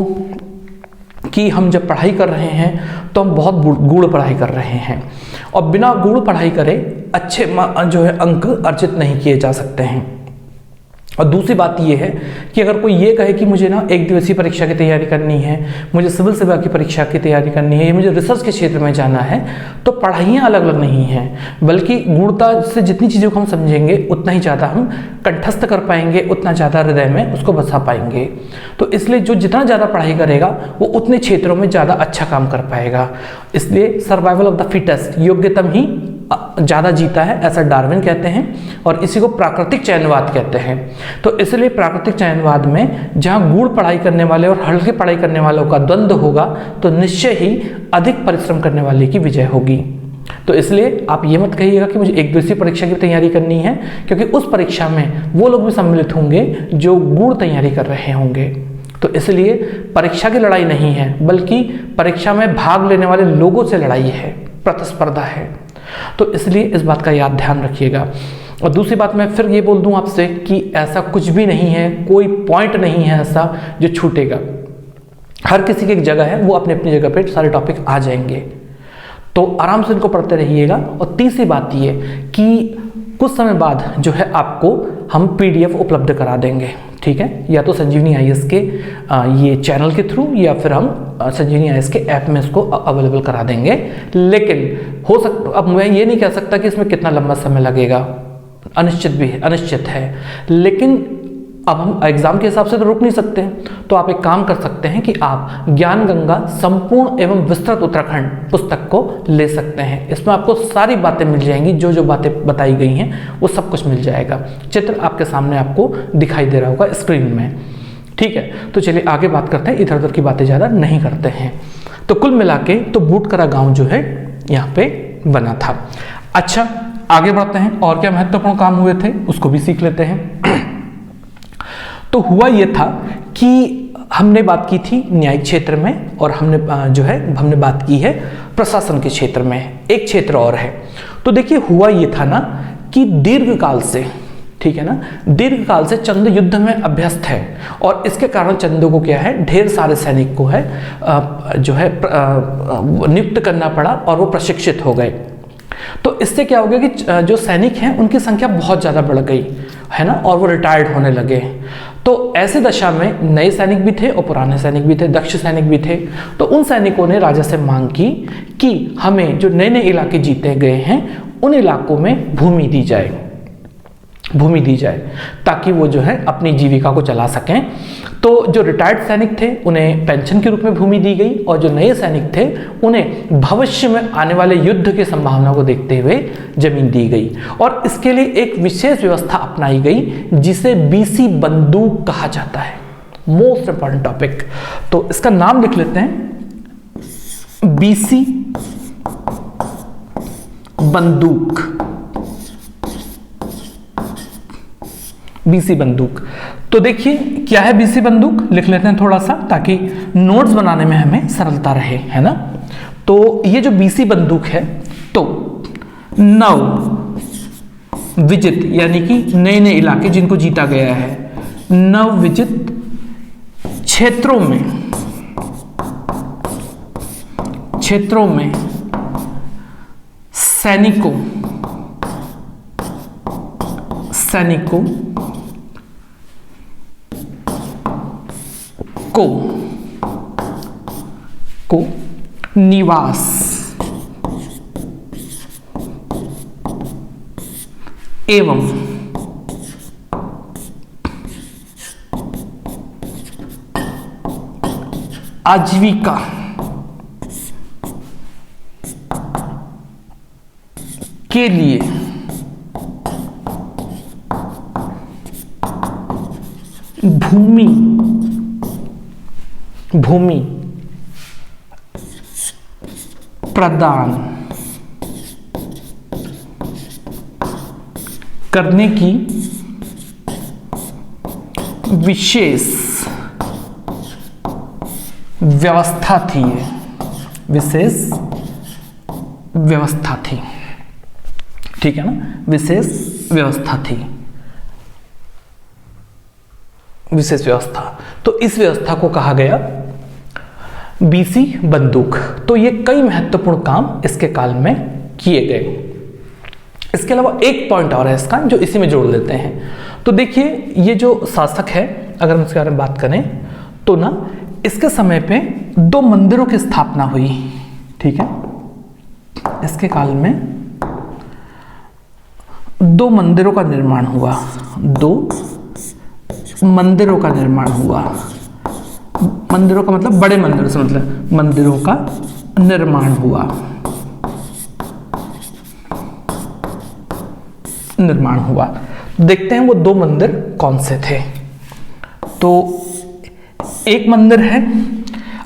कि हम जब पढ़ाई कर रहे हैं तो हम बहुत गूढ़ पढ़ाई कर रहे हैं, और बिना गूढ़ पढ़ाई करे अच्छे जो है अंक अर्जित नहीं किए जा सकते हैं। और दूसरी बात यह है कि अगर कोई ये कहे कि मुझे ना एक दिवसीय परीक्षा की तैयारी करनी है, मुझे सिविल सेवा की परीक्षा की तैयारी करनी है, या मुझे रिसर्च के क्षेत्र में जाना है, तो पढ़ाइयाँ अलग अलग नहीं हैं, बल्कि गूढ़ता से जितनी चीज़ों को हम समझेंगे उतना ही ज़्यादा हम कंठस्थ कर पाएंगे, उतना ज़्यादा हृदय में उसको बसा पाएंगे। तो इसलिए जो जितना ज़्यादा पढ़ाई करेगा वो उतने क्षेत्रों में ज़्यादा अच्छा काम कर पाएगा। इसलिए सर्वाइवल ऑफ द फिटेस्ट, योग्यतम ही ज़्यादा जीता है, ऐसा डार्विन कहते हैं, और इसी को प्राकृतिक चयनवाद कहते हैं। तो इसलिए प्राकृतिक चयनवाद में जहाँ गूढ़ पढ़ाई करने वाले और हल्की पढ़ाई करने वालों का द्वंद्व होगा तो निश्चय ही अधिक परिश्रम करने वाले की विजय होगी। तो इसलिए आप ये मत कहिएगा कि मुझे एक दिवसीय परीक्षा की तैयारी करनी है, क्योंकि उस परीक्षा में वो लोग भी सम्मिलित होंगे जो गूढ़ तैयारी कर रहे होंगे। तो इसलिए परीक्षा की लड़ाई नहीं है, बल्कि परीक्षा में भाग लेने वाले लोगों से लड़ाई है, प्रतिस्पर्धा है। तो इसलिए इस बात का याद ध्यान रखिएगा। और दूसरी बात मैं फिर ये बोल दूं आपसे कि ऐसा कुछ भी नहीं है, कोई पॉइंट नहीं है ऐसा जो छूटेगा। हर किसी की एक जगह है, वो अपनी अपनी जगह पे सारे टॉपिक आ जाएंगे, तो आराम से इनको पढ़ते रहिएगा। और तीसरी बात ये कि कुछ समय बाद जो है आपको हम PDF उपलब्ध करा देंगे, ठीक है, या तो संजीवनी IAS के ये चैनल के थ्रू, या फिर हम संजीवनी IAS के ऐप में इसको अवेलेबल करा देंगे। लेकिन हो सकता, अब मैं ये नहीं कह सकता कि इसमें कितना लंबा समय लगेगा, अनिश्चित है। लेकिन अब हम एग्जाम के हिसाब से तो रुक नहीं सकते, तो आप एक काम कर सकते हैं कि आप ज्ञान गंगा संपूर्ण एवं विस्तृत उत्तराखंड पुस्तक को ले सकते हैं। इसमें आपको सारी बातें मिल जाएंगी, जो जो बातें बताई गई हैं वो सब कुछ मिल जाएगा। चित्र आपके सामने आपको दिखाई दे रहा होगा स्क्रीन में, ठीक है। तो चलिए आगे बात करते हैं, इधर उधर की बातें ज़्यादा नहीं करते हैं। तो कुल मिला के तो बूटकरा गाँव जो है यहाँ पे बना था। अच्छा, आगे बढ़ते हैं, और क्या महत्वपूर्ण काम हुए थे उसको भी सीख लेते हैं। तो हुआ ये था कि हमने बात की थी न्यायिक क्षेत्र में, और हमने बात की है प्रशासन के क्षेत्र में। एक क्षेत्र और है। तो देखिए हुआ ये था ना कि दीर्घकाल से, ठीक है ना, दीर्घकाल से चंद युद्ध में अभ्यस्त है, और इसके कारण चंदों को क्या है, ढेर सारे सैनिक को है जो है नियुक्त करना पड़ा, और वो प्रशिक्षित हो गए। तो इससे क्या हो गया कि जो सैनिक हैं उनकी संख्या बहुत ज़्यादा बढ़ गई है ना, और वो रिटायर्ड होने लगे। तो ऐसे दशा में नए सैनिक भी थे और पुराने सैनिक भी थे, दक्ष सैनिक भी थे। तो उन सैनिकों ने राजा से मांग की कि हमें जो नए नए इलाके जीते गए हैं उन इलाकों में भूमि दी जाए, ताकि वो जो है अपनी जीविका को चला सकें। तो जो रिटायर्ड सैनिक थे उन्हें पेंशन के रूप में भूमि दी गई, और जो नए सैनिक थे उन्हें भविष्य में आने वाले युद्ध की संभावना को देखते हुए जमीन दी गई। और इसके लिए एक विशेष व्यवस्था अपनाई गई जिसे BC बंदूक कहा जाता है। मोस्ट इंपॉर्टेंट टॉपिक, तो इसका नाम लिख लेते हैं, BC बंदूक। BC बंदूक, तो देखिए क्या है BC बंदूक, लिख लेते हैं थोड़ा सा ताकि नोट्स बनाने में हमें सरलता रहे, है ना। तो ये जो BC बंदूक है, तो नव विजित यानी कि नए नए इलाके जिनको जीता गया है, नव विजित क्षेत्रों में सैनिकों को निवास एवं आजीविका के लिए भूमि प्रदान करने की विशेष व्यवस्था थी। ठीक है ना, विशेष व्यवस्था। तो इस व्यवस्था को कहा गया BC बंदूक। तो ये कई महत्वपूर्ण काम इसके काल में किए गए। इसके अलावा एक पॉइंट और है इसका जो इसी में जोड़ लेते हैं। तो देखिए ये जो शासक है, अगर हम इसके बारे में बात करें तो ना, इसके समय पे 2 मंदिरों की स्थापना हुई। ठीक है, इसके काल में 2 मंदिरों का निर्माण हुआ। 2 मंदिरों का निर्माण हुआ। मंदिरों का मतलब बड़े मंदिरों से मतलब मंदिरों का निर्माण हुआ। निर्माण हुआ। देखते हैं वो 2 मंदिर कौन से थे। तो एक मंदिर है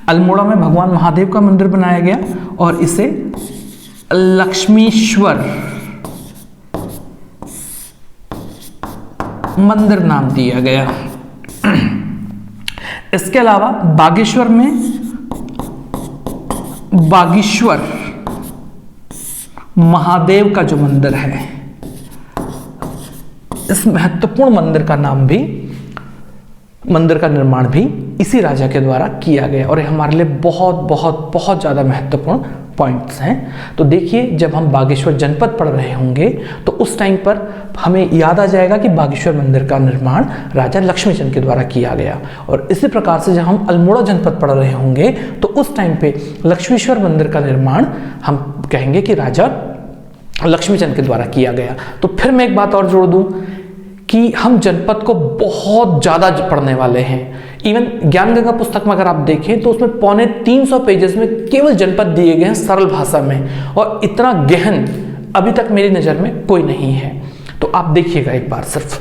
अल्मोड़ा में भगवान महादेव का मंदिर बनाया गया और इसे लक्ष्मीश्वर मंदिर नाम दिया गया। इसके अलावा बागेश्वर में बागेश्वर महादेव का जो मंदिर है, इस महत्वपूर्ण मंदिर का निर्माण भी इसी राजा के द्वारा किया गया और ये हमारे लिए बहुत बहुत बहुत ज़्यादा महत्वपूर्ण पॉइंट्स हैं। तो देखिए, जब हम बागेश्वर जनपद पढ़ रहे होंगे तो उस टाइम पर हमें याद आ जाएगा कि बागेश्वर मंदिर का निर्माण राजा लक्ष्मीचंद के द्वारा किया गया। और इसी प्रकार से जब हम अल्मोड़ा जनपद पढ़ रहे होंगे तो उस टाइम पे लक्ष्मीश्वर मंदिर का निर्माण हम कहेंगे कि राजा लक्ष्मीचंद के द्वारा किया गया। तो फिर मैं एक बात और जोड़ दूं कि हम जनपद को बहुत ज़्यादा पढ़ने वाले हैं। इवन ज्ञानगंगा पुस्तक में अगर आप देखें तो उसमें 350 पेजेस में केवल जनपद दिए गए हैं सरल भाषा में, और इतना गहन अभी तक मेरी नज़र में कोई नहीं है। तो आप देखिएगा एक बार सिर्फ।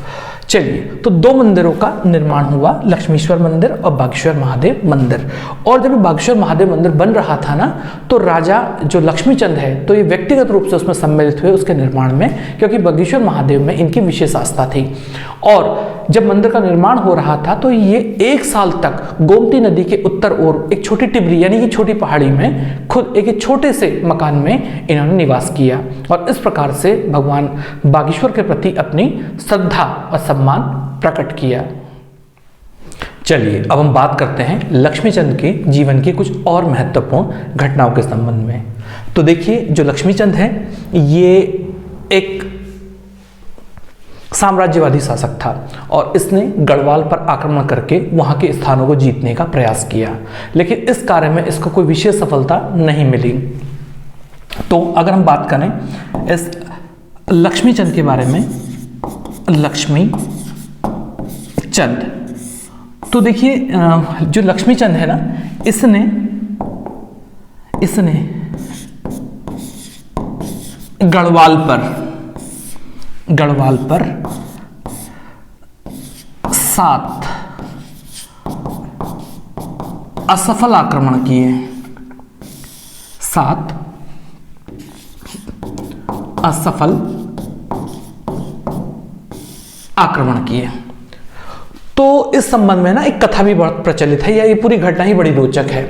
चलिए, तो 2 मंदिरों का निर्माण हुआ, लक्ष्मीश्वर मंदिर और बागेश्वर महादेव मंदिर। और जब बागेश्वर महादेव मंदिर बन रहा था ना, तो राजा जो लक्ष्मीचंद है तो ये व्यक्तिगत रूप से उसमें सम्मिलित हुए उसके निर्माण में, क्योंकि बागेश्वर महादेव में इनकी विशेष आस्था थी। और जब मंदिर का निर्माण हो रहा था तो ये 1 साल तक गोमती नदी के उत्तर ओर एक छोटी टिबरी यानी कि छोटी पहाड़ी में खुद एक छोटे से मकान में इन्होंने निवास किया और इस प्रकार से भगवान बागेश्वर के प्रति अपनी श्रद्धा और सम्मान प्रकट किया। चलिए, अब हम बात करते हैं लक्ष्मीचंद के जीवन की कुछ और महत्वपूर्ण घटनाओं के संबंध में। तो देखिए, जो लक्ष्मीचंद है ये एक साम्राज्यवादी शासक था और इसने गढ़वाल पर आक्रमण करके वहां के स्थानों को जीतने का प्रयास किया, लेकिन इस कार्य में इसको कोई विशेष सफलता नहीं मिली। तो अगर हम बात करें इस लक्ष्मीचंद के बारे में, लक्ष्मी चंद, तो देखिए जो लक्ष्मीचंद है ना, इसने गढ़वाल पर 7 असफल आक्रमण किए, 7 असफल आक्रमण किए। तो इस संबंध में ना एक कथा भी बहुत प्रचलित है, या ये पूरी घटना ही बड़ी रोचक है।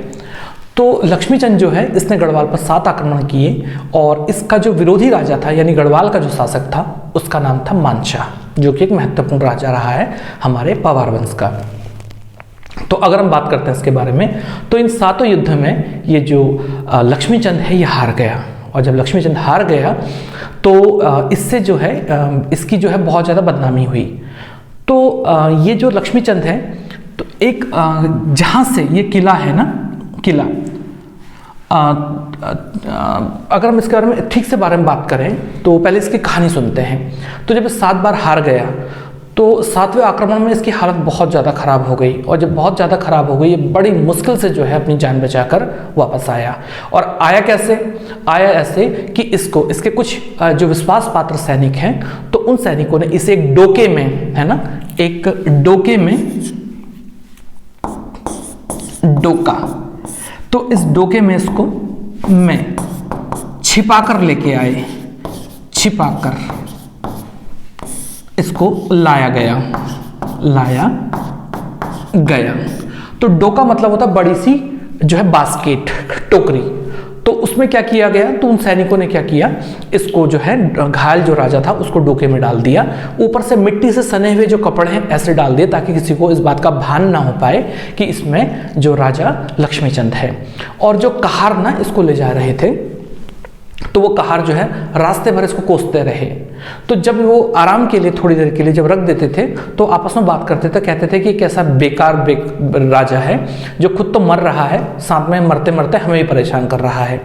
तो लक्ष्मीचंद जो है इसने गढ़वाल पर 7 आक्रमण किए और इसका जो विरोधी राजा था यानी गढ़वाल का जो शासक था उसका नाम था मानशाह, जो कि एक महत्वपूर्ण राजा रहा है हमारे पवार वंश का। तो अगर हम बात करते हैं इसके बारे में, तो इन 7 युद्ध में ये जो लक्ष्मीचंद है ये हार गया। और जब लक्ष्मीचंद हार गया तो इससे जो है इसकी जो है बहुत ज़्यादा बदनामी हुई। तो ये जो लक्ष्मीचंद है, तो एक जहाँ से ये किला है ना, किला अगर हम इसके बारे में ठीक से बारे में बात करें तो पहले इसकी कहानी सुनते हैं। तो जब 7 बार हार गया तो 7वें आक्रमण में इसकी हालत बहुत ज़्यादा ख़राब हो गई, और जब बहुत ज़्यादा ख़राब हो गई ये बड़ी मुश्किल से जो है अपनी जान बचाकर वापस आया। और आया कैसे? आया ऐसे कि इसके कुछ जो विश्वास पात्र सैनिक हैं, तो उन सैनिकों ने इसे एक डोके में, है ना, एक डोके में, डोका, तो इस डोके में इसको मैं छिपाकर लेके आए, छिपाकर इसको लाया गया। तो डोका मतलब होता बड़ी सी जो है बास्केट, टोकरी। तो उसमें क्या किया गया, तो उन सैनिकों ने क्या किया, इसको जो है घायल जो राजा था उसको डोके में डाल दिया, ऊपर से मिट्टी से सने हुए जो कपड़े हैं ऐसे डाल दिए ताकि किसी को इस बात का भान ना हो पाए कि इसमें जो राजा लक्ष्मीचंद है। और जो कहार ना इसको ले जा रहे थे, तो वो कहार जो है रास्ते भर इसको कोसते रहे। तो जब वो आराम के लिए थोड़ी देर के लिए जब रख देते थे तो आपस में बात करते थे, कहते थे कि कैसा बेकार राजा है जो खुद तो मर रहा है, साथ में मरते मरते हमें भी परेशान कर रहा है।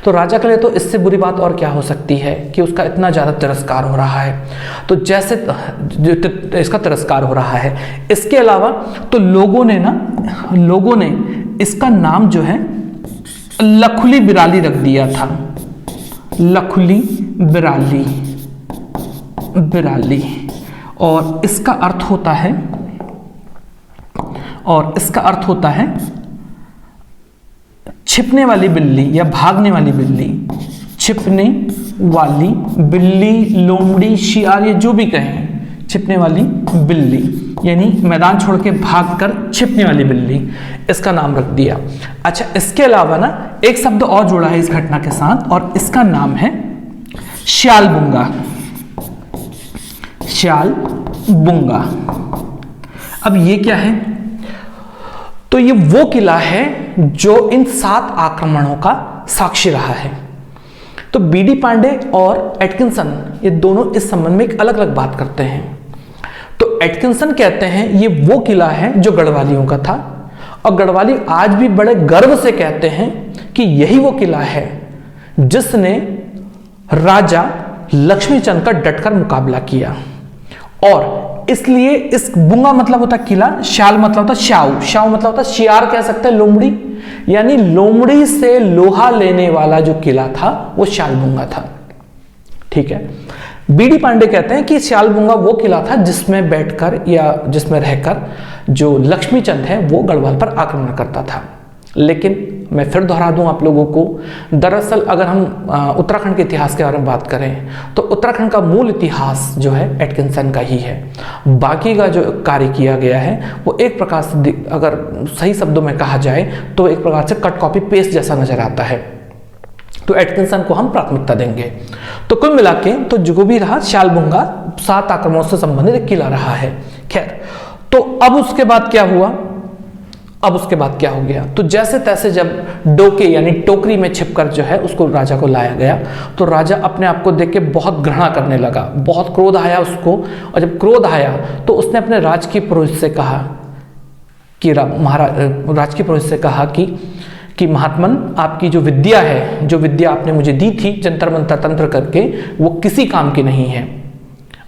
तो राजा के लिए तो इससे बुरी बात और क्या हो सकती है कि उसका इतना ज़्यादा तिरस्कार हो रहा है। तो जैसे इसका तिरस्कार हो रहा है, इसके अलावा तो लोगों ने इसका नाम जो है लखुली बिराली रख दिया था, लखुली बिराली। बिराली, और इसका अर्थ होता है छिपने वाली बिल्ली या भागने वाली बिल्ली। छिपने वाली बिल्ली, लोमड़ी, शियार, ये जो भी कहें, छिपने वाली बिल्ली यानी मैदान छोड़ के भागकर छिपने वाली बिल्ली, इसका नाम रख दिया। अच्छा, इसके अलावा ना एक शब्द और जुड़ा है इस घटना के साथ, और इसका नाम है श्यालबुंगा। श्यालबुंगा। अब ये क्या है? तो ये वो किला है जो इन 7 आक्रमणों का साक्षी रहा है। तो बीडी पांडे और एटकिंसन ये दोनों इस संबंध में एक अलग अलग बात करते हैं। तो एटकिंसन कहते हैं ये वो किला है जो गढ़वालियों का था, और गढ़वाली आज भी बड़े गर्व से कहते हैं कि यही वो किला है जिसने राजा लक्ष्मीचंद का डटकर मुकाबला किया। और इसलिए इस बुंगा मतलब होता किला, श्याल मतलब होता श्याऊ, श्याऊ मतलब होता शियार, कह सकते हैं लोमड़ी, यानी लोमड़ी से लोहा लेने वाला जो किला था वो श्यालबुंगा था। ठीक है। बीडी पांडे कहते हैं कि श्यालबुंगा वो किला था जिसमें बैठकर या जिसमें रहकर जो लक्ष्मीचंद है वो गढ़वाल पर आक्रमण करता था। लेकिन मैं फिर दोहरा दूं आप लोगों को, दरअसल अगर हम उत्तराखंड के इतिहास के बारे में बात करें तो उत्तराखंड का मूल इतिहास जो है एटकिंसन का ही है। बाकी का जो कार्य किया गया है वो एक प्रकार से, अगर सही शब्दों में कहा जाए तो एक प्रकार से कट कॉपी पेस्ट जैसा नजर आता है। तो एटकिंसन को हम प्राथमिकता देंगे। तो कुल मिला के तो जो भी रहा, श्यालबुंगा 7 आक्रमणों से संबंधित एक किला रहा है। खैर, तो अब उसके बाद क्या हुआ? अब उसके बाद क्या हो गया? तो जैसे तैसे जब डोके यानी टोकरी में छिपकर जो है उसको राजा को लाया गया, तो राजा अपने आप को देख के बहुत घृणा करने लगा, बहुत क्रोध आया उसको। और जब क्रोध आया तो उसने अपने राजकीय पुरोहित से कहा कि राजकीय पुरोहित से कहा कि महात्मन, आपकी जो विद्या है, जो विद्या आपने मुझे दी थी जंतर मंतर तंत्र करके, वो किसी काम की नहीं है,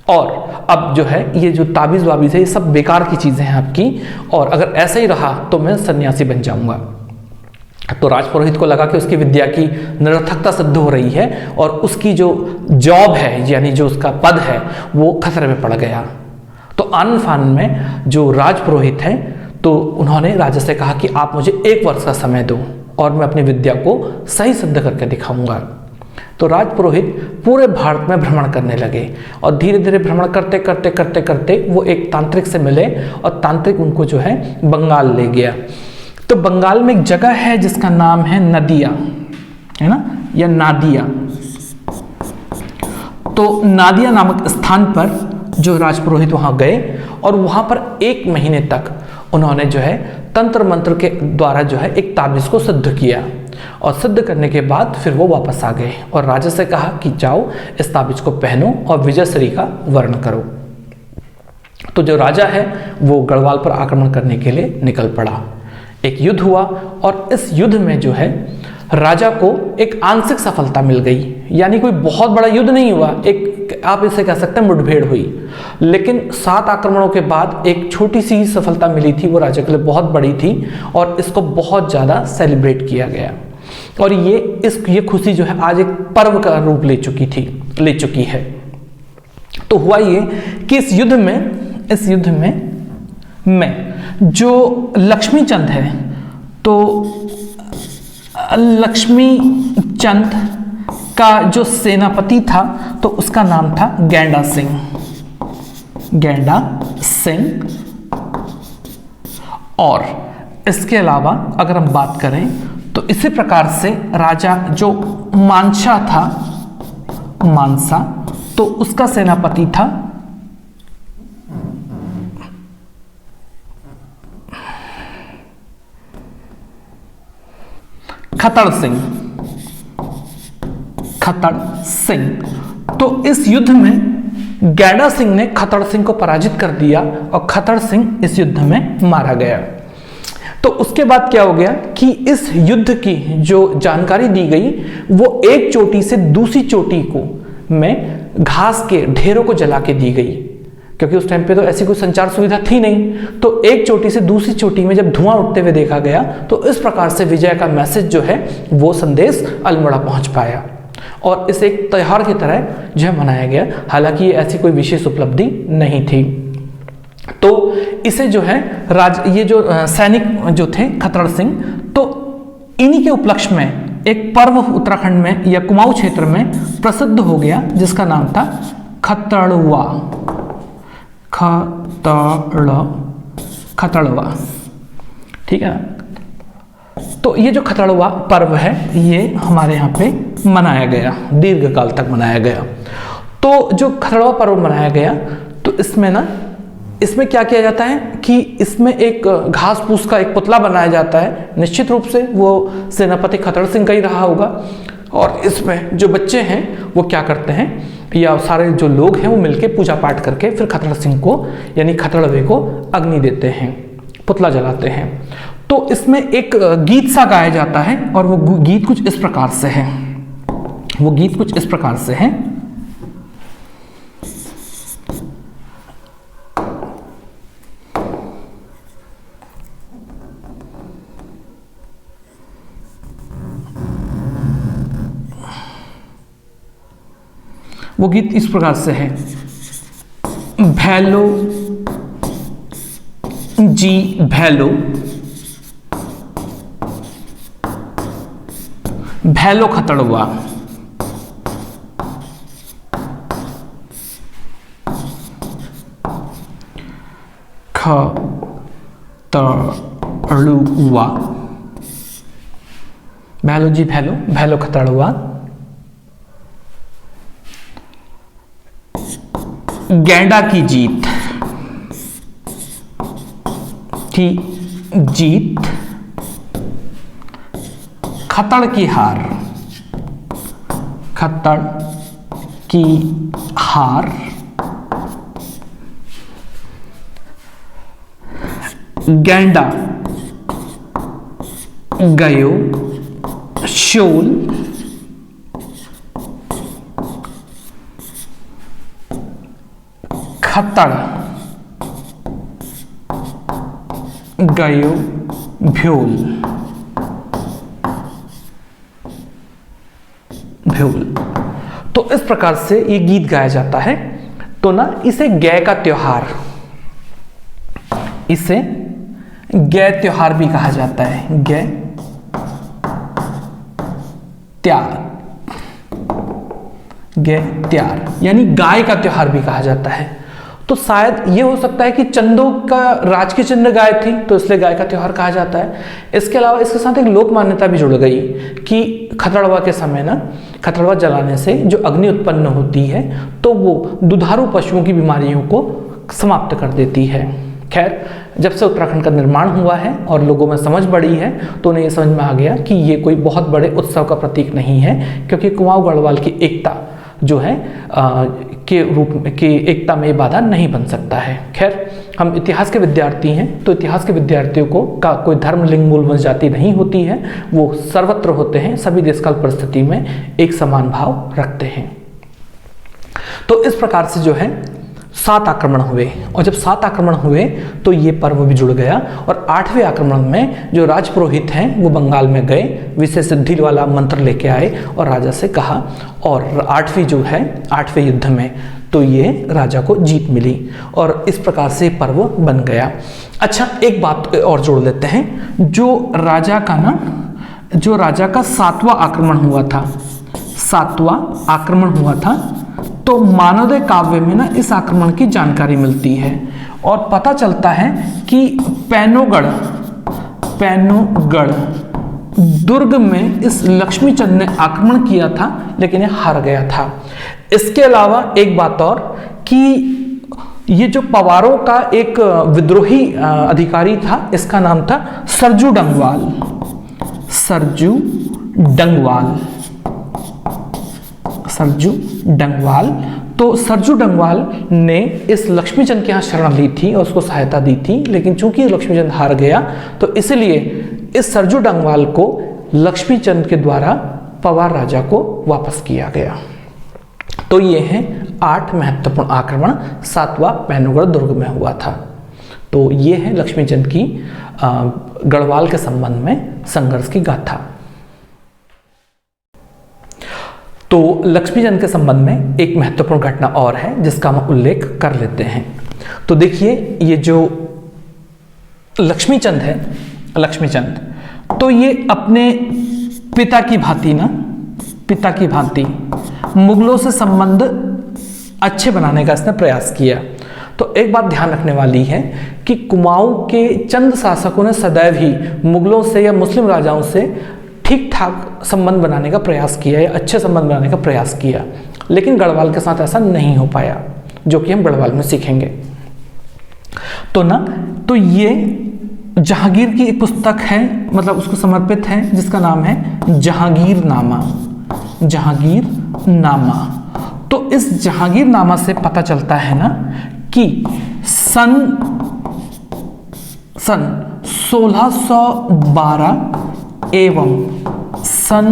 और अब जो है ये जो ताबीज वाबीज है ये सब बेकार की चीजें हैं आपकी, और अगर ऐसा ही रहा तो मैं सन्यासी बन जाऊंगा। तो राजपुरोहित को लगा कि उसकी विद्या की निरर्थकता सिद्ध हो रही है और उसकी जो जॉब है यानी जो उसका पद है वो खतरे में पड़ गया। तो आनन फानन में जो राजपुरोहित है तो उन्होंने राजा से कहा कि आप मुझे 1 वर्ष का समय दो और मैं अपनी विद्या को सही सिद्ध करके दिखाऊंगा। तो राजपुरोहित पूरे भारत में भ्रमण करने लगे, और धीरे धीरे भ्रमण करते करते करते करते वो एक तांत्रिक से मिले, और तांत्रिक उनको जो है बंगाल ले गया। तो बंगाल में एक जगह है जिसका नाम है नदिया, है ना, या नादिया। तो नादिया नामक स्थान पर जो राजपुरोहित वहां गए, और वहां पर 1 महीने तक उन्होंने जो है तंत्र मंत्र के द्वारा जो है एक ताबीज को सिद्ध किया, और सिद्ध करने के बाद फिर वो वापस आ गए और राजा से कहा कि जाओ इस ताबीज को पहनो और विजयश्री का वर्ण करो। तो जो राजा है वो गढ़वाल पर आक्रमण करने के लिए निकल पड़ा। एक युद्ध हुआ, और इस युद्ध में जो है राजा को एक आंशिक सफलता मिल गई, यानी कोई बहुत बड़ा युद्ध नहीं हुआ, एक आप इसे कह सकते हैं मुठभेड़ हुई, लेकिन 7 आक्रमणों के बाद एक छोटी सी सफलता मिली थी, वो राजा के लिए बहुत बड़ी थी, और इसको बहुत ज़्यादा सेलिब्रेट किया गया। और ये खुशी जो है आज एक पर्व का रूप ले चुकी है। तो हुआ ये कि इस युद्ध में जो लक्ष्मीचंद है, तो लक्ष्मीचंद का जो सेनापति था तो उसका नाम था गैंडा सिंह। और इसके अलावा अगर हम बात करें तो इसी प्रकार से राजा जो मानसा तो उसका सेनापति था खतड़ सिंह। तो इस युद्ध में गैंडा सिंह ने खतड़ सिंह को पराजित कर दिया, और खतड़ सिंह इस युद्ध में मारा गया। तो उसके बाद क्या हो गया कि इस युद्ध की जो जानकारी दी गई वो एक चोटी से दूसरी चोटी को में घास के ढेरों को जला के दी गई, क्योंकि उस टाइम पे तो ऐसी कोई संचार सुविधा थी नहीं। तो एक चोटी से दूसरी चोटी में जब धुआं उठते हुए देखा गया तो इस प्रकार से विजय का मैसेज जो है वो संदेश अल्मोड़ा पहुंच पाया। और इसे एक त्यौहार की तरह जो है मनाया गया। हालांकि ये ऐसी कोई विशेष उपलब्धि नहीं थी। तो इसे जो है ये जो सैनिक जो थे खतड़ सिंह, तो इन्हीं के उपलक्ष्य में एक पर्व उत्तराखंड में या कुमाऊं क्षेत्र में प्रसिद्ध हो गया जिसका नाम था खतड़वा। खतड़वा, ठीक है ना। तो ये जो खतड़वा पर्व है ये हमारे यहाँ पे मनाया गया, दीर्घ काल तक मनाया गया। तो जो खतड़वा पर्व मनाया गया तो इसमें क्या किया जाता है कि इसमें एक घास फूस का एक पुतला बनाया जाता है। निश्चित रूप से वो सेनापति खतड़ सिंह का ही रहा होगा। और इसमें जो बच्चे हैं वो क्या करते हैं, या सारे जो लोग हैं वो मिलके पूजा पाठ करके फिर खतड़ सिंह को यानी खतड़वे को अग्नि देते हैं, पुतला जलाते हैं। तो इसमें एक गीत सा गाया जाता है और वो गीत कुछ इस प्रकार से है। वो गीत कुछ इस प्रकार से है। वो गीत इस प्रकार से है। भैलो जी भैलो, भैलो खतड़वा, खतड़ुआ, भैलो जी भैलो, भैलो खतड़ुआ, गैंडा की जीत, खतड़ की हार, खतड़ की हार, गैंडा गयो शोल, खतड़ गयो भ्योल, भ्योल। तो इस प्रकार से ये गीत गाया जाता है। तो ना इसे गै का त्योहार, इसे गै त्योहार भी कहा जाता है। गै त्यार, गै त्यार यानी गाय का त्योहार भी कहा जाता है। तो शायद ये हो सकता है कि चंदों का राज की चंद गाय थी तो इसलिए गाय का त्योहार कहा जाता है। इसके अलावा इसके साथ एक लोक मान्यता भी जुड़ गई कि खतड़वा के समय ना खतड़वा जलाने से जो अग्नि उत्पन्न होती है तो वो दुधारू पशुओं की बीमारियों को समाप्त कर देती है। खैर, जब से उत्तराखंड का निर्माण हुआ है और लोगों में समझ बढ़ी है तो उन्हें ये समझ में आ गया कि ये कोई बहुत बड़े उत्सव का प्रतीक नहीं है, क्योंकि कुमाऊं गढ़वाल की एकता जो है के रूप में की एकता में बाधा नहीं बन सकता है। खैर, हम इतिहास के विद्यार्थी हैं तो इतिहास के विद्यार्थियों को का कोई धर्म लिंग मूल वंश जाति नहीं होती है, वो सर्वत्र होते हैं, सभी देश काल परिस्थिति में एक समान भाव रखते हैं। तो इस प्रकार से जो है 7 आक्रमण हुए और जब 7 आक्रमण हुए तो ये पर्व भी जुड़ गया। और 8वें आक्रमण में जो राजपुरोहित हैं वो बंगाल में गए, विषय सिद्धि वाला मंत्र लेके आए और राजा से कहा, और 8वीं जो है 8वें युद्ध में तो ये राजा को जीत मिली और इस प्रकार से पर्व बन गया। अच्छा, एक बात और जोड़ लेते हैं, जो राजा का 7वां आक्रमण हुआ था, 7वां आक्रमण हुआ था, तो मानवोदय काव्य में ना इस आक्रमण की जानकारी मिलती है और पता चलता है कि पैनोगढ़ दुर्ग में इस लक्ष्मीचंद ने आक्रमण किया था लेकिन ये हार गया था। इसके अलावा एक बात और कि ये जो पवारों का एक विद्रोही अधिकारी था, इसका नाम था सरजू डंगवाल। तो सरजू डंगवाल ने इस लक्ष्मीचंद के यहाँ शरण ली थी और उसको सहायता दी थी, लेकिन चूंकि लक्ष्मीचंद हार गया तो इसलिए इस सरजू डंगवाल को लक्ष्मीचंद के द्वारा पवार राजा को वापस किया गया। तो ये हैं 8 महत्वपूर्ण आक्रमण 7वां पैनोगढ़ दुर्ग में हुआ था। तो ये है लक्ष्मीचंद की गढ़वाल के संबंध में संघर्ष की गाथा। तो लक्ष्मीचंद के संबंध में एक महत्वपूर्ण घटना और है जिसका हम उल्लेख कर लेते हैं। तो देखिए, ये जो लक्ष्मीचंद है, लक्ष्मीचंद, तो ये अपने पिता की भांति मुगलों से संबंध अच्छे बनाने का इसने प्रयास किया। तो एक बात ध्यान रखने वाली है कि कुमाऊं के चंद शासकों ने सदैव ही मुगलों से या मुस्लिम राजाओं से ठीक ठाक संबंध बनाने का प्रयास किया या अच्छे संबंध बनाने का प्रयास किया, लेकिन गढ़वाल के साथ ऐसा नहीं हो पाया, जो कि हम गढ़वाल में सीखेंगे। तो ये जहांगीर की एक पुस्तक है, मतलब उसको समर्पित है, जिसका नाम है जहांगीरनामा। तो इस जहांगीरनामा से पता चलता है ना कि सन 1612 एवं सन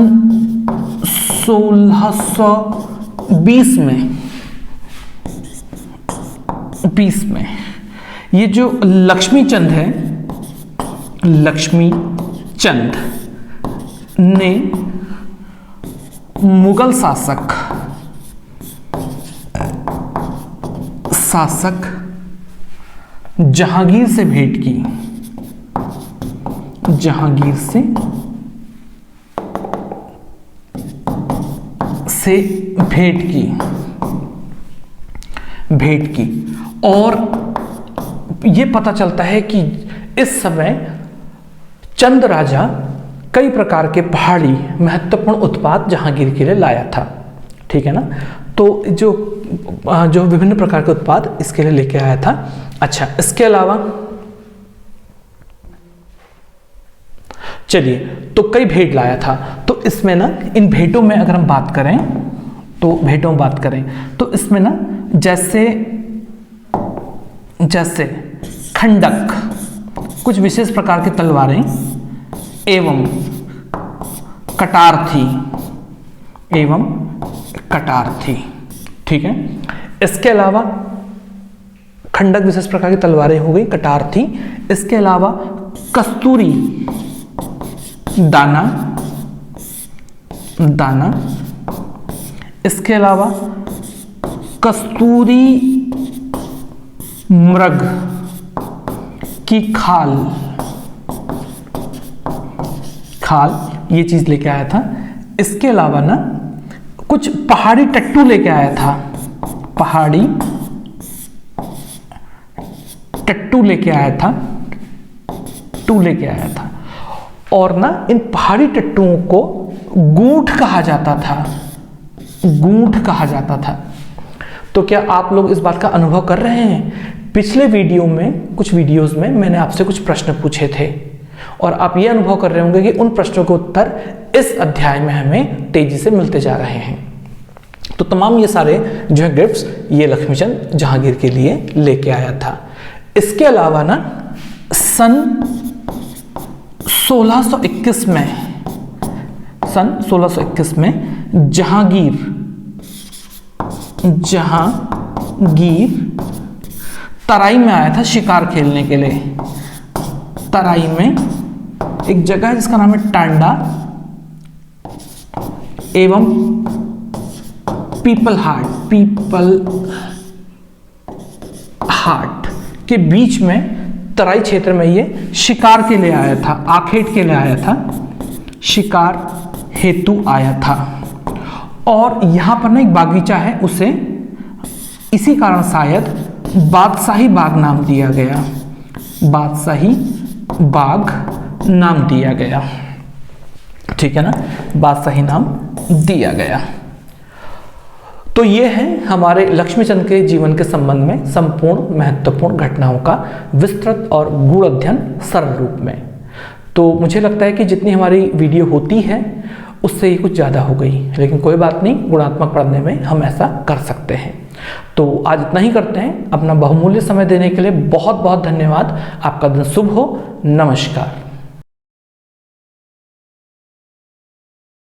1620 में ये जो लक्ष्मीचंद है, लक्ष्मीचंद ने मुगल शासक जहांगीर से भेंट की। जहांगीर से भेंट की और ये पता चलता है कि इस समय चंद राजा कई प्रकार के पहाड़ी महत्वपूर्ण उत्पाद जहांगीर के लिए लाया था, ठीक है ना। तो जो विभिन्न प्रकार के उत्पाद इसके लिए लेके आया था। अच्छा, इसके अलावा चलिए, तो कई भेंट लाया था। तो इसमें ना, इन भेंटों में अगर हम बात करें तो इसमें ना जैसे खंडक, कुछ विशेष प्रकार की तलवारें एवं कटार थी, ठीक है। इसके अलावा खंडक विशेष प्रकार की तलवारें हो गई, कटार थी। इसके अलावा कस्तूरी दाना, इसके अलावा कस्तूरी मृग की खाल ये चीज लेके आया था। इसके अलावा ना कुछ पहाड़ी टट्टू लेके आया था, टट्टू लेके आया था। और ना इन पहाड़ी टट्टुओं को गूंठ कहा जाता था। तो क्या आप लोग इस बात का अनुभव कर रहे हैं? पिछले वीडियो में, कुछ वीडियोस में मैंने आपसे कुछ प्रश्न पूछे थे और आप ये अनुभव कर रहे होंगे कि उन प्रश्नों के उत्तर इस अध्याय में हमें तेजी से मिलते जा रहे हैं। तो तमाम ये सारे जो है गिफ्ट्स ये लक्ष्मीचंद जहांगीर के लिए लेके आया था। इसके अलावा ना सन 1621 में जहांगीर तराई में आया था शिकार खेलने के लिए। तराई में एक जगह है जिसका नाम है टांडा एवं पीपल हार्ट के बीच में तराई क्षेत्र में ये शिकार के लिए आया था, आखेट के लिए आया था, शिकार हेतु आया था। और यहां पर ना एक बागीचा है, उसे इसी कारण शायद बादशाही बाग नाम दिया गया, ठीक है ना, बादशाही नाम दिया गया। तो ये है हमारे लक्ष्मीचंद के जीवन के संबंध में संपूर्ण महत्वपूर्ण घटनाओं का विस्तृत और गूढ़ अध्ययन सरल रूप में। तो मुझे लगता है कि जितनी हमारी वीडियो होती है उससे ही कुछ ज़्यादा हो गई, लेकिन कोई बात नहीं, गुणात्मक पढ़ने में हम ऐसा कर सकते हैं। तो आज इतना ही करते हैं। अपना बहुमूल्य समय देने के लिए बहुत बहुत धन्यवाद। आपका दिन शुभ हो। नमस्कार।